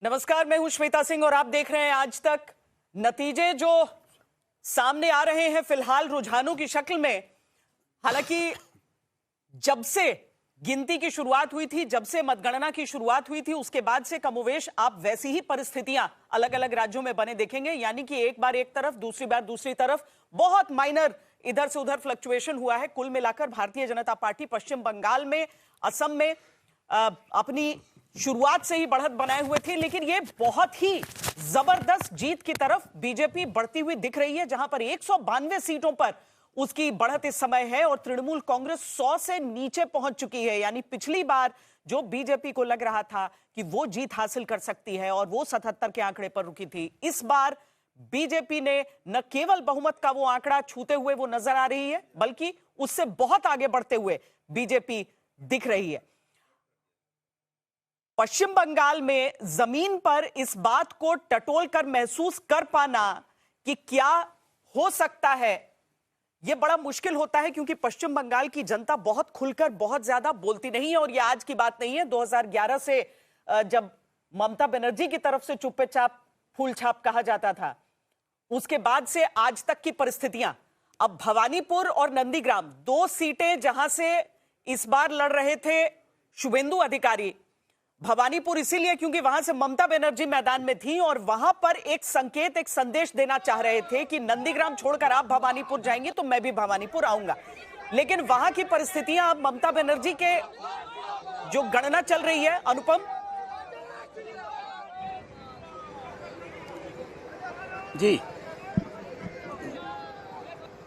नमस्कार, मैं हूं श्वेता सिंह और आप देख रहे हैं आज तक। नतीजे जो सामने आ रहे हैं फिलहाल रुझानों की शक्ल में, हालांकि जब से गिनती की शुरुआत हुई थी, जब से मतगणना की शुरुआत हुई थी, उसके बाद से कमोवेश आप वैसी ही परिस्थितियां अलग अलग राज्यों में बने देखेंगे। यानी कि एक बार एक तरफ, दूसरी बार दूसरी तरफ, बहुत माइनर इधर से उधर फ्लक्चुएशन हुआ है। कुल मिलाकर भारतीय जनता पार्टी पश्चिम बंगाल में, असम में अपनी शुरुआत से ही बढ़त बनाए हुए थे, लेकिन ये बहुत ही जबरदस्त जीत की तरफ बीजेपी बढ़ती हुई दिख रही है, जहां पर 192 सीटों पर उसकी बढ़त इस समय है और तृणमूल कांग्रेस 100 से नीचे पहुंच चुकी है। यानी पिछली बार जो बीजेपी को लग रहा था कि वो जीत हासिल कर सकती है और वो 77 के आंकड़े पर रुकी थी, इस बार बीजेपी ने न केवल बहुमत का वो आंकड़ा छूते हुए वो नजर आ रही है, बल्कि उससे बहुत आगे बढ़ते हुए बीजेपी दिख रही है। पश्चिम बंगाल में जमीन पर इस बात को टटोल कर महसूस कर पाना कि क्या हो सकता है, यह बड़ा मुश्किल होता है, क्योंकि पश्चिम बंगाल की जनता बहुत खुलकर बहुत ज्यादा बोलती नहीं है। और यह आज की बात नहीं है, 2011 से जब ममता बनर्जी की तरफ से चुप्पे चाप फूल छाप कहा जाता था, उसके बाद से आज तक की परिस्थितियां, अब भवानीपुर और नंदीग्राम दो सीटें जहां से इस बार लड़ रहे थे शुभेंदु अधिकारी। भवानीपुर इसीलिए क्योंकि वहां से ममता बनर्जी मैदान में थी और वहां पर एक संकेत, एक संदेश देना चाह रहे थे कि नंदीग्राम छोड़कर आप भवानीपुर जाएंगे तो मैं भी भवानीपुर आऊंगा। लेकिन वहां की परिस्थितियां अब ममता बनर्जी के जो गणना चल रही है, अनुपम जी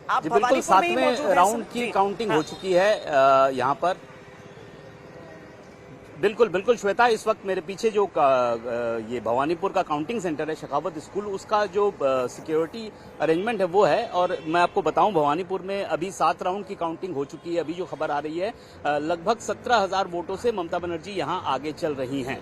आप जी बिल्कुल, सातवें राउंड की काउंटिंग हो चुकी है यहाँ पर। बिल्कुल बिल्कुल श्वेता, इस वक्त मेरे पीछे जो ये भवानीपुर का काउंटिंग सेंटर है, शेखावत स्कूल, उसका जो सिक्योरिटी अरेंजमेंट है वो है। और मैं आपको बताऊं, भवानीपुर में अभी 7 राउंड की काउंटिंग हो चुकी है। अभी जो खबर आ रही है, लगभग 17,000 वोटों से ममता बनर्जी यहां आगे चल रही हैं।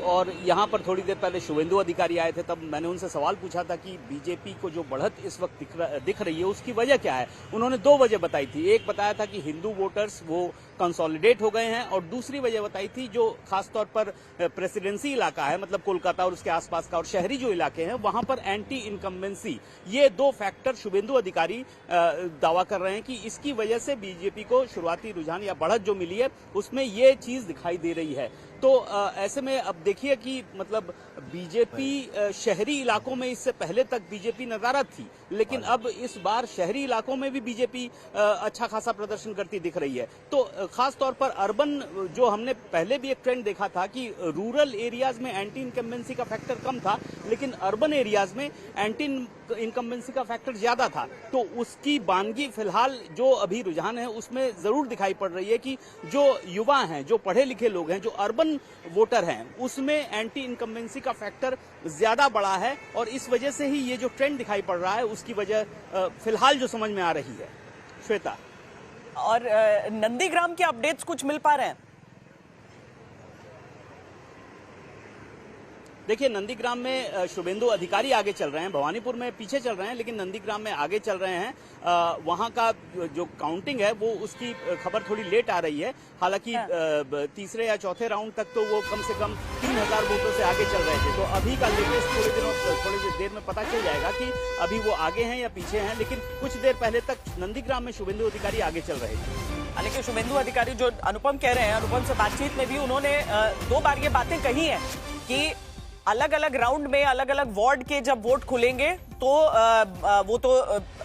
और यहां पर थोड़ी देर पहले शुभेंदु अधिकारी आए थे, तब मैंने उनसे सवाल पूछा था कि बीजेपी को जो बढ़त इस वक्त दिख रही है उसकी वजह क्या है। उन्होंने 2 वजह बताई थी। एक बताया था कि हिंदू वोटर्स वो कंसोलिडेट हो गए हैं, और दूसरी वजह बताई थी जो खासतौर पर प्रेसिडेंसी इलाका है, मतलब कोलकाता और उसके आसपास का, और शहरी जो इलाके हैं वहां पर एंटी इनकम्बेंसी, ये 2 फैक्टर शुभेंदु अधिकारी दावा कर रहे हैं कि इसकी वजह से बीजेपी को शुरुआती रुझान या बढ़त जो मिली है उसमें ये चीज दिखाई दे रही है। तो ऐसे में अब देखिए कि मतलब बीजेपी शहरी इलाकों में इससे पहले तक बीजेपी नदारद थी, लेकिन अब इस बार शहरी इलाकों में भी बीजेपी अच्छा खासा प्रदर्शन करती दिख रही है। तो खास तौर पर अर्बन, जो हमने पहले भी एक ट्रेंड देखा था कि रूरल एरियाज में एंटी इनकम्बेंसी का फैक्टर कम था, लेकिन अर्बन एरियाज में एंटी इनकम्बेंसी का फैक्टर ज्यादा था। तो उसकी बानगी फिलहाल जो अभी रुझान है उसमें जरूर दिखाई पड़ रही है कि जो युवा हैं, जो पढ़े लिखे लोग हैं, जो अर्बन वोटर हैं, उसमें एंटी इनकम्बेंसी का फैक्टर ज्यादा बड़ा है। और इस वजह से ही ये जो ट्रेंड दिखाई पड़ रहा है उसकी वजह फिलहाल जो समझ में आ रही है। श्वेता, और नंदीग्राम के अपडेट्स कुछ मिल पा रहे हैं? देखिए, नंदीग्राम में शुभेंदु अधिकारी आगे चल रहे हैं, भवानीपुर में पीछे चल रहे हैं, लेकिन नंदीग्राम में आगे चल रहे हैं। वहां का जो काउंटिंग है वो उसकी खबर थोड़ी लेट आ रही है। हालांकि तीसरे या चौथे राउंड तक तो वो कम से कम 3,000 वोटों से आगे चल रहे थे। तो अभी का लेटेस्ट थोड़ी देर में पता चल जाएगा कि अभी वो आगे हैं या पीछे हैं। लेकिन कुछ देर पहले तक नंदीग्राम में शुभेंदु अधिकारी आगे चल रहे थे। हालांकि शुभेंदु अधिकारी जो अनुपम कह रहे हैं, अनुपम से बातचीत में भी उन्होंने 2 बार ये बातें कही हैं कि अलग अलग राउंड में अलग अलग वार्ड के जब वोट खुलेंगे तो वो तो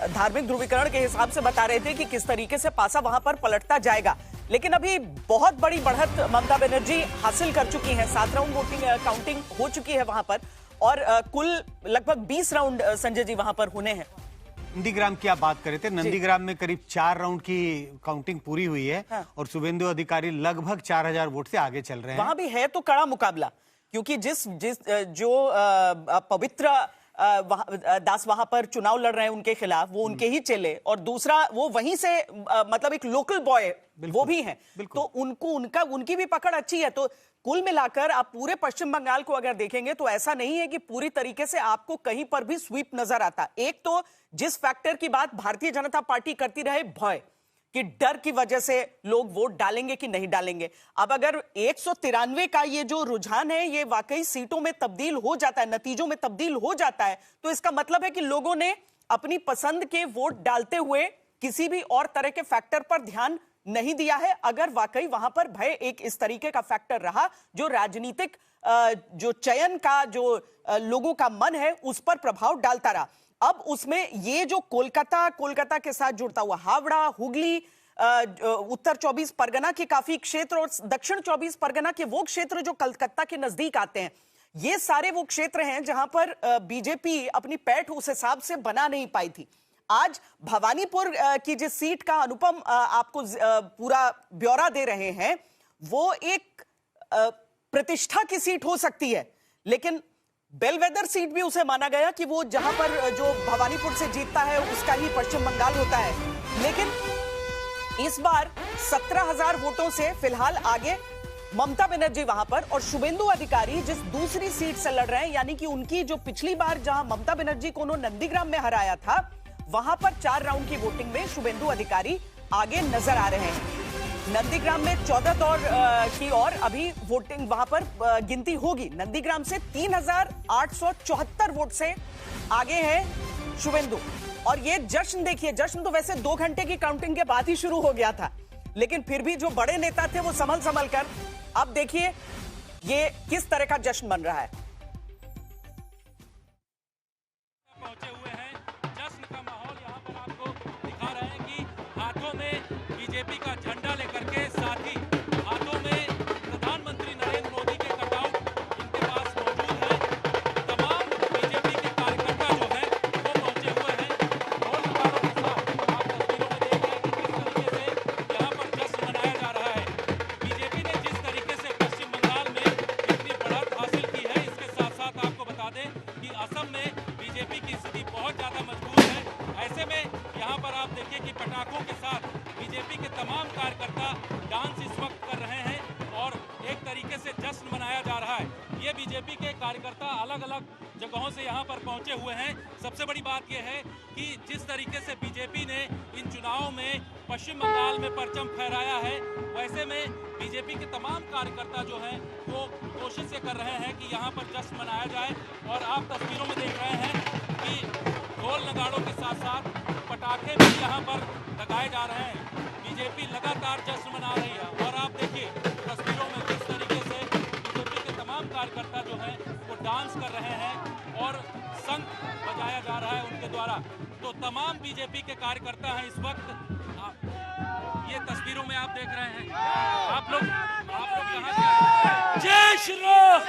धार्मिक ध्रुवीकरण के हिसाब से बता रहे थे कि किस तरीके से पासा वहां पर पलटता जाएगा। लेकिन अभी बहुत बड़ी बढ़त ममता बनर्जी हासिल कर चुकी है। 7 राउंड वोटिंग काउंटिंग हो चुकी है वहां पर, और कुल लगभग 20 राउंड संजय जी वहां पर होने हैं। नंदीग्राम की आप बात कर रहे थे, नंदीग्राम में करीब 4 राउंड की काउंटिंग पूरी हुई है। हाँ। और शुभेंदु अधिकारी लगभग 4,000 वोट से आगे चल रहे हैं। वहां भी है तो कड़ा मुकाबला, क्योंकि जो पवित्र दास वहां पर चुनाव लड़ रहे हैं उनके खिलाफ, वो उनके ही चेले, और दूसरा वो वहीं से मतलब एक लोकल बॉय वो भी हैं, तो उनकी भी पकड़ अच्छी है। तो कुल मिलाकर आप पूरे पश्चिम बंगाल को अगर देखेंगे तो ऐसा नहीं है कि पूरी तरीके से आपको कहीं पर भी स्वीप नजर आता। एक तो जिस फैक्टर की बात भारतीय जनता पार्टी करती रहे, भय, कि डर की वजह से लोग वोट डालेंगे कि नहीं डालेंगे। अब अगर 193 का ये जो रुझान है ये वाकई सीटों में तब्दील हो जाता है, नतीजों में तब्दील हो जाता है, तो इसका मतलब है कि लोगों ने अपनी पसंद के वोट डालते हुए किसी भी और तरह के फैक्टर पर ध्यान नहीं दिया है। अगर वाकई वहां पर भय एक इस तरीके का फैक्टर रहा जो राजनीतिक जो चयन का जो लोगों का मन है उस पर प्रभाव डालता रहा, अब उसमें ये जो कोलकाता के साथ जुड़ता हुआ हावड़ा, हुगली, उत्तर 24 परगना के काफी क्षेत्र और दक्षिण 24 परगना के वो क्षेत्र जो कलकत्ता के नजदीक आते हैं, ये सारे वो क्षेत्र हैं जहां पर बीजेपी अपनी पैठ उस हिसाब से बना नहीं पाई थी। आज भवानीपुर की जिस सीट का अनुपम आपको पूरा ब्यौरा दे रहे हैं, वो एक प्रतिष्ठा की सीट हो सकती है, लेकिन बेलवेदर सीट भी उसे माना गया कि वो जहां पर जो भवानीपुर से जीतता है उसका ही पश्चिम बंगाल होता है। लेकिन इस बार 17,000 वोटों से फिलहाल आगे ममता बनर्जी वहां पर, और शुभेंदु अधिकारी जिस दूसरी सीट से लड़ रहे हैं, यानी कि उनकी जो पिछली बार जहां ममता बनर्जी को उन्होंने नंदीग्राम में हराया था, वहां पर 4 राउंड की वोटिंग में शुभेंदु अधिकारी आगे नजर आ रहे हैं। नंदीग्राम में 14 दौर की और अभी वोटिंग वहां पर गिनती होगी। नंदीग्राम से 3,874 वोट से आगे है शुभेंदु। और ये जश्न देखिए, जश्न तो वैसे 2 घंटे की काउंटिंग के बाद ही शुरू हो गया था, लेकिन फिर भी जो बड़े नेता थे वो संभल कर, अब देखिए ये किस तरह का जश्न बन रहा है। पहुंचे हुए हैं, जश्न का माहौल यहाँ पर आपको दिखा रहे हैं कि हाथों में बीजेपी का झंडा लेकर के, साथ ही हाथों में प्रधानमंत्री नरेंद्र मोदी के कटआउट इनके पास मौजूद है। तमाम बीजेपी के कार्यकर्ता जो हैं वो पहुंचे हुए हैं ढोल नगाड़ों के साथ। आप तस्वीरों में देख रहे हैं कि किस तरीके से यहाँ पर जश्न मनाया जा रहा है। बीजेपी ने जिस तरीके से पश्चिम बंगाल में इतनी बढ़त हासिल की है, इसके साथ साथ आपको बता दें कि असम में बीजेपी की स्थिति बहुत ज्यादा मजबूत है। ऐसे में यहाँ पर आप देखिए कि पटाखों के साथ बीजेपी के तमाम कार्यकर्ता डांस इस वक्त कर रहे हैं और एक तरीके से जश्न मनाया जा रहा है। ये बीजेपी के कार्यकर्ता अलग अलग जगहों से यहाँ पर पहुंचे हुए हैं। सबसे बड़ी बात यह है कि जिस तरीके से बीजेपी ने इन चुनावों में पश्चिम बंगाल में परचम फहराया है, वैसे में बीजेपी के तमाम कार्यकर्ता जो हैं वो कोशिश ये कर रहे हैं कि यहाँ पर जश्न मनाया जाए। और आप तस्वीरों में देख रहे हैं कि ढोल नगाड़ों के साथ साथ पटाखे भी यहाँ पर लगाए जा रहे हैं। बीजेपी लगातार जश्न मना रही है और आप देखिए तस्वीरों में किस तरीके से बीजेपी के तमाम कार्यकर्ता जो हैं वो डांस कर रहे हैं और शंख बजाया जा रहा है उनके द्वारा। तो तमाम बीजेपी के कार्यकर्ता हैं इस वक्त, ये तस्वीरों में आप देख रहे हैं। आप लोग कहाँ से आए? जय श्री राम,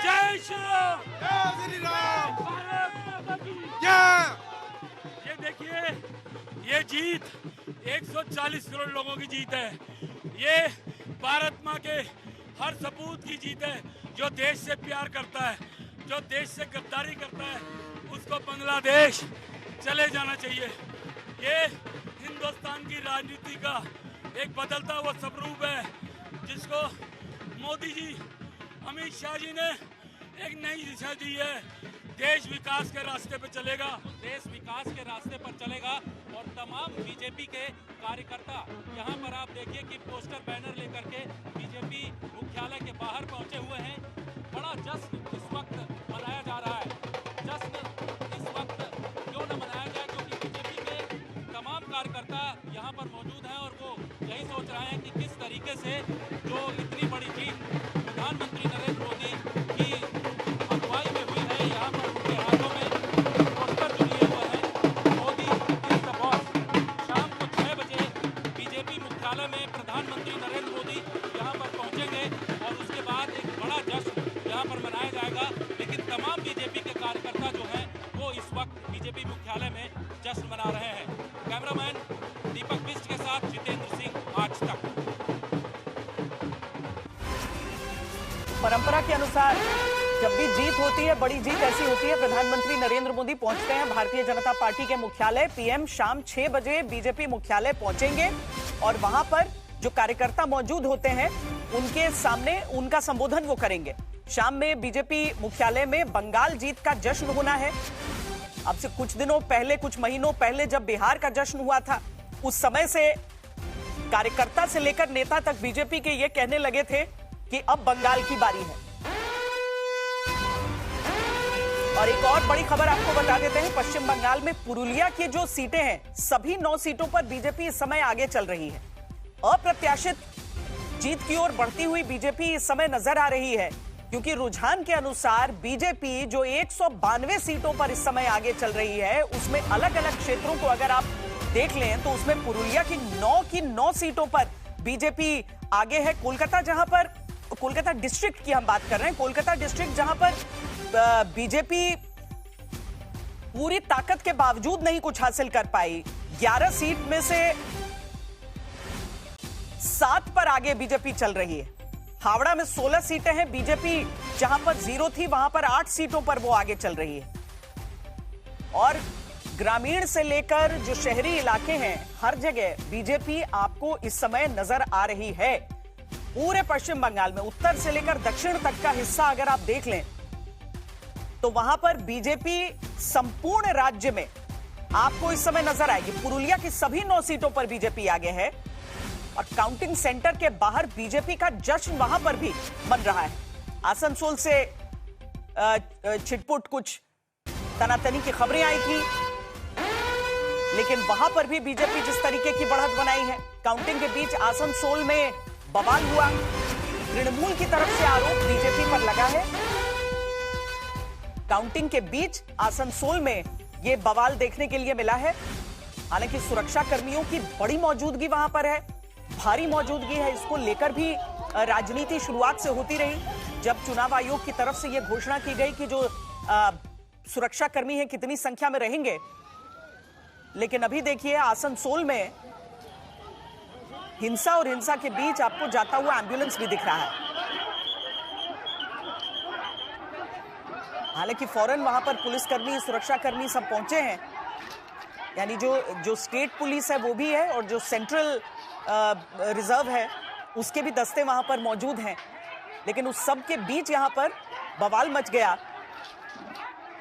जय श्री राम, जय श्री राम। ये देखिए, ये जीत 140 करोड़ लोगों की जीत है। ये भारत माँ के हर सपूत की जीत है जो देश से प्यार करता है, जो देश से गद्दारी करता है, उसको बांग्लादेश चले जाना चाहिए। ये हिंदुस्तान की राजनीति का एक बदलता हुआ स्वरूप है जिसको मोदी जी, अमित शाह जी ने एक नई दिशा दी है। देश विकास के रास्ते पर चलेगा, देश विकास के रास्ते पर चलेगा। और तमाम बीजेपी के कार्यकर्ता यहाँ पर आप देखिए कि पोस्टर बैनर लेकर के बीजेपी मुख्यालय के बाहर पहुंचे हुए हैं। बड़ा जश्न इस वक्त मनाया जा रहा है। जश्न इस वक्त क्यों न मनाया जाए, क्योंकि बीजेपी के तमाम कार्यकर्ता यहाँ पर मौजूद हैं और वो यही सोच रहे हैं कि किस तरीके से जो इतनी बड़ी जीत प्रधानमंत्री नरेंद्र मोदी की अगुवाई में हुई है, यहाँ पर उनके हाथों में पोस्टर जो लिए हुए हैं मोदी इज द बॉस। शाम को 6 बजे बीजेपी मुख्यालय में प्रधानमंत्री नरेंद्र मोदी यहाँ पर पहुँचेंगे और उसके बाद एक बड़ा जश्न यहाँ पर मनाया जाएगा। लेकिन तमाम बीजेपी के कार्यकर्ता जो हैं वो इस वक्त बीजेपी मुख्यालय में जश्न मना रहे हैं। कैमरामैन दीपक बिष्ट के साथ जितेंद्र सिंह, आज तक। परंपरा के अनुसार जब भी जीत होती है, बड़ी जीत ऐसी होती है, प्रधानमंत्री नरेंद्र मोदी पहुंचते हैं भारतीय जनता पार्टी के मुख्यालय। पीएम शाम 6 बजे बीजेपी मुख्यालय पहुंचेंगे और वहां पर जो कार्यकर्ता मौजूद होते हैं उनके सामने उनका संबोधन वो करेंगे। शाम में बीजेपी मुख्यालय में बंगाल जीत का जश्न होना है। अब से कुछ दिनों पहले, कुछ महीनों पहले जब बिहार का जश्न हुआ था, उस समय से कार्यकर्ता से लेकर नेता तक बीजेपी के ये कहने लगे थे कि अब बंगाल की बारी है। और एक और बड़ी खबर आपको बता देते हैं, पश्चिम बंगाल में पुरुलिया की जो सीटें हैं, सभी 9 सीटों पर बीजेपी इस समय आगे चल रही है। अप्रत्याशित जीत की ओर बढ़ती हुई बीजेपी इस समय नजर आ रही है, क्योंकि रुझान के अनुसार बीजेपी जो 192 सीटों पर इस समय आगे चल रही है, उसमें अलग अलग क्षेत्रों को अगर आप देख लें तो उसमें पुरुलिया की 9 सीटों पर बीजेपी आगे है। कोलकाता डिस्ट्रिक्ट की हम बात कर रहे हैं, कोलकाता डिस्ट्रिक्ट जहां पर बीजेपी पूरी ताकत के बावजूद नहीं कुछ हासिल कर पाई। 11 सीट में से 7 पर आगे बीजेपी चल रही है। हावड़ा में 16 सीटें हैं, बीजेपी जहां पर 0 थी वहां पर 8 सीटों पर वो आगे चल रही है। और ग्रामीण से लेकर जो शहरी इलाके हैं, हर जगह बीजेपी आपको इस समय नजर आ रही है। पूरे पश्चिम बंगाल में उत्तर से लेकर दक्षिण तक का हिस्सा अगर आप देख लें तो वहां पर बीजेपी संपूर्ण राज्य में आपको इस समय नजर आएगी। पुरुलिया की सभी 9 सीटों पर बीजेपी आगे है और काउंटिंग सेंटर के बाहर बीजेपी का जश्न वहां पर भी बन रहा है। आसनसोल से छिटपुट कुछ तनातनी की खबरें आई थी, लेकिन वहां पर भी बीजेपी जिस तरीके की बढ़त बनाई है। काउंटिंग के बीच आसनसोल में बवाल हुआ, तृणमूल की तरफ से आरोप बीजेपी पर लगा है। काउंटिंग के बीच आसनसोल में यह बवाल देखने के लिए मिला है। हालांकि सुरक्षा कर्मियों की बड़ी मौजूदगी वहां पर है, भारी मौजूदगी है। इसको लेकर भी राजनीति शुरुआत से होती रही। जब चुनाव आयोग की तरफ से यह घोषणा की गई कि जो सुरक्षा कर्मी हैं कितनी संख्या में रहेंगे, लेकिन अभी देखिए आसनसोल में हिंसा और हिंसा के बीच आपको जाता हुआ एम्बुलेंस भी दिख रहा है। हालांकि फौरन वहां पर पुलिसकर्मी, सुरक्षाकर्मी सब पहुंचे हैं, यानी जो स्टेट पुलिस है वो भी है और जो सेंट्रल रिजर्व है उसके भी दस्ते वहां पर मौजूद हैं। लेकिन उस सब के बीच यहां पर बवाल मच गया,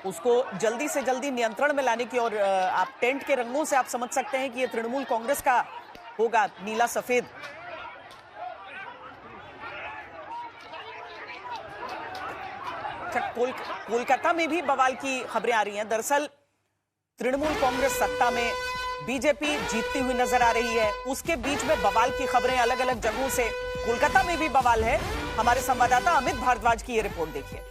उसको जल्दी से जल्दी नियंत्रण में लाने की। और आप टेंट के रंगों से आप समझ सकते हैं कि ये तृणमूल कांग्रेस का होगा, नीला सफेद। कोलकाता में भी बवाल की खबरें आ रही हैं। दरअसल तृणमूल कांग्रेस सत्ता में, बीजेपी जीतती हुई नजर आ रही है, उसके बीच में बवाल की खबरें अलग अलग जगहों से। कोलकाता में भी बवाल है। हमारे संवाददाता अमित भारद्वाज की ये रिपोर्ट देखिए।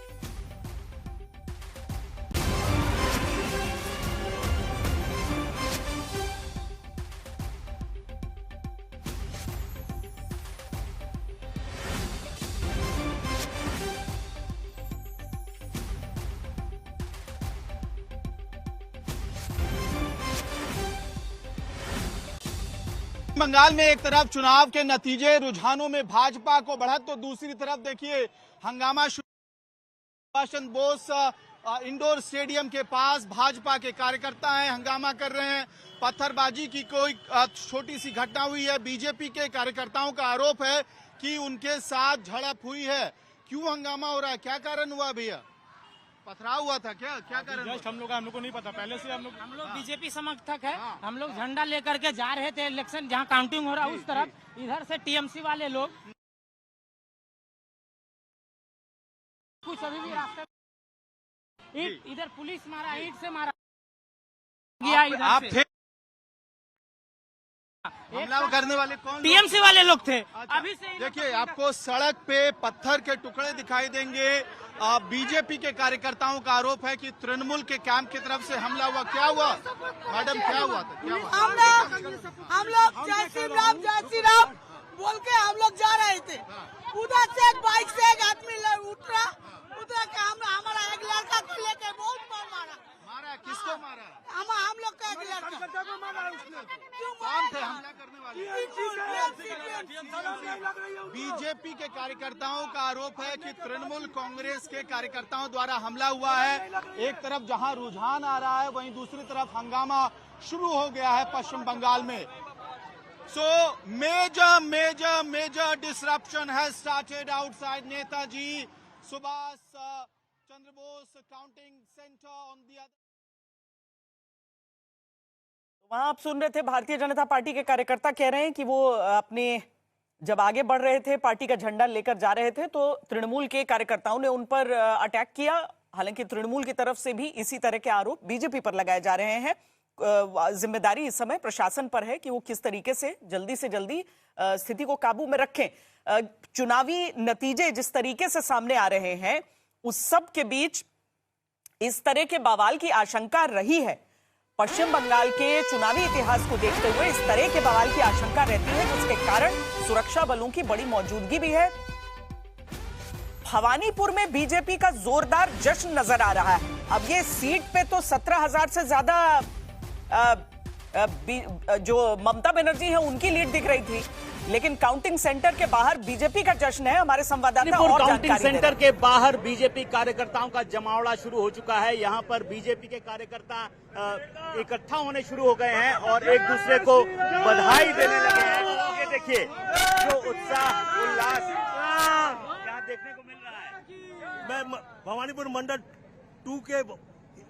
बंगाल में एक तरफ चुनाव के नतीजे, रुझानों में भाजपा को बढ़त, तो दूसरी तरफ देखिए हंगामा सुभाष चंद्र बोस इंडोर स्टेडियम के पास भाजपा के कार्यकर्ता हैं, हंगामा कर रहे हैं। पत्थरबाजी की कोई छोटी सी घटना हुई है। बीजेपी के कार्यकर्ताओं का आरोप है कि उनके साथ झड़प हुई है। क्यों हंगामा हो रहा है, क्या कारण हुआ भैया? पथराव हुआ था क्या कारण? जस्ट हम लोग को नहीं पता, पहले से हम लोग बीजेपी समर्थक है। हम लोग झंडा लेकर के जा रहे थे इलेक्शन जहां काउंटिंग हो रहा है उस तरफ, इधर से टीएमसी वाले लोग कुछ अभी भी रास्ते ईट, इधर पुलिस मारा, ईट से मारा गया। आप थे हमला करने वाले कौन? टीएमसी वाले लोग थे। अभी से देखिए आपको सड़क पे पत्थर के टुकड़े दिखाई देंगे। बीजेपी के कार्यकर्ताओं का आरोप है कि तृणमूल के कैंप की तरफ से हमला हुआ। क्या हुआ मैडम, क्या हुआ था? क्या हुआ? हम लोग जय श्री राम बोल के हम लोग जा रहे थे। उधर से एक बाइक से एक आदमी उतरा के हमारा एक लड़का को लेके बहुत मारा। किसको मारा? हम लोग का एक लड़का को मारा। कौन थे हमला करने वाले? बीजेपी के कार्यकर्ताओं का आरोप है कि तृणमूल कांग्रेस के कार्यकर्ताओं द्वारा हमला हुआ है। एक तरफ जहां रुझान आ रहा है, वहीं दूसरी तरफ हंगामा शुरू हो गया है पश्चिम बंगाल में। So major disruption has started outside Netaji Subhash Chandra Bose counting center on the other वहां आप सुन रहे थे भारतीय जनता पार्टी के कार्यकर्ता कह रहे हैं कि वो अपने जब आगे बढ़ रहे थे, पार्टी का झंडा लेकर जा रहे थे, तो तृणमूल के कार्यकर्ताओं ने उन पर अटैक किया। हालांकि तृणमूल की तरफ से भी इसी तरह के आरोप बीजेपी पर लगाए जा रहे हैं। जिम्मेदारी इस समय प्रशासन पर है कि वो किस तरीके से जल्दी स्थिति को काबू में रखें। चुनावी नतीजे जिस तरीके से सामने आ रहे हैं, उस सब के बीच इस तरह के बवाल की आशंका रही है। पश्चिम बंगाल के चुनावी इतिहास को देखते हुए इस तरह के बवाल की आशंका रहती है, जिसके कारण सुरक्षा बलों की बड़ी मौजूदगी भी है। भवानीपुर में बीजेपी का जोरदार जश्न नजर आ रहा है। अब ये सीट पे तो 17,000 से ज्यादा जो ममता बनर्जी है उनकी लीड दिख रही थी, लेकिन काउंटिंग सेंटर के बाहर बीजेपी का जश्न है। हमारे संवाददाता और काउंटिंग सेंटर के बाहर बीजेपी कार्यकर्ताओं का जमावड़ा शुरू हो चुका है। यहाँ पर बीजेपी के कार्यकर्ता इकट्ठा होने शुरू हो गए हैं और एक दूसरे को बधाई देने लगे हैं। ये देखिए जो उत्साह उल्लास यहाँ देखने को मिल रहा है। मैं भवानीपुर मंडल 2 के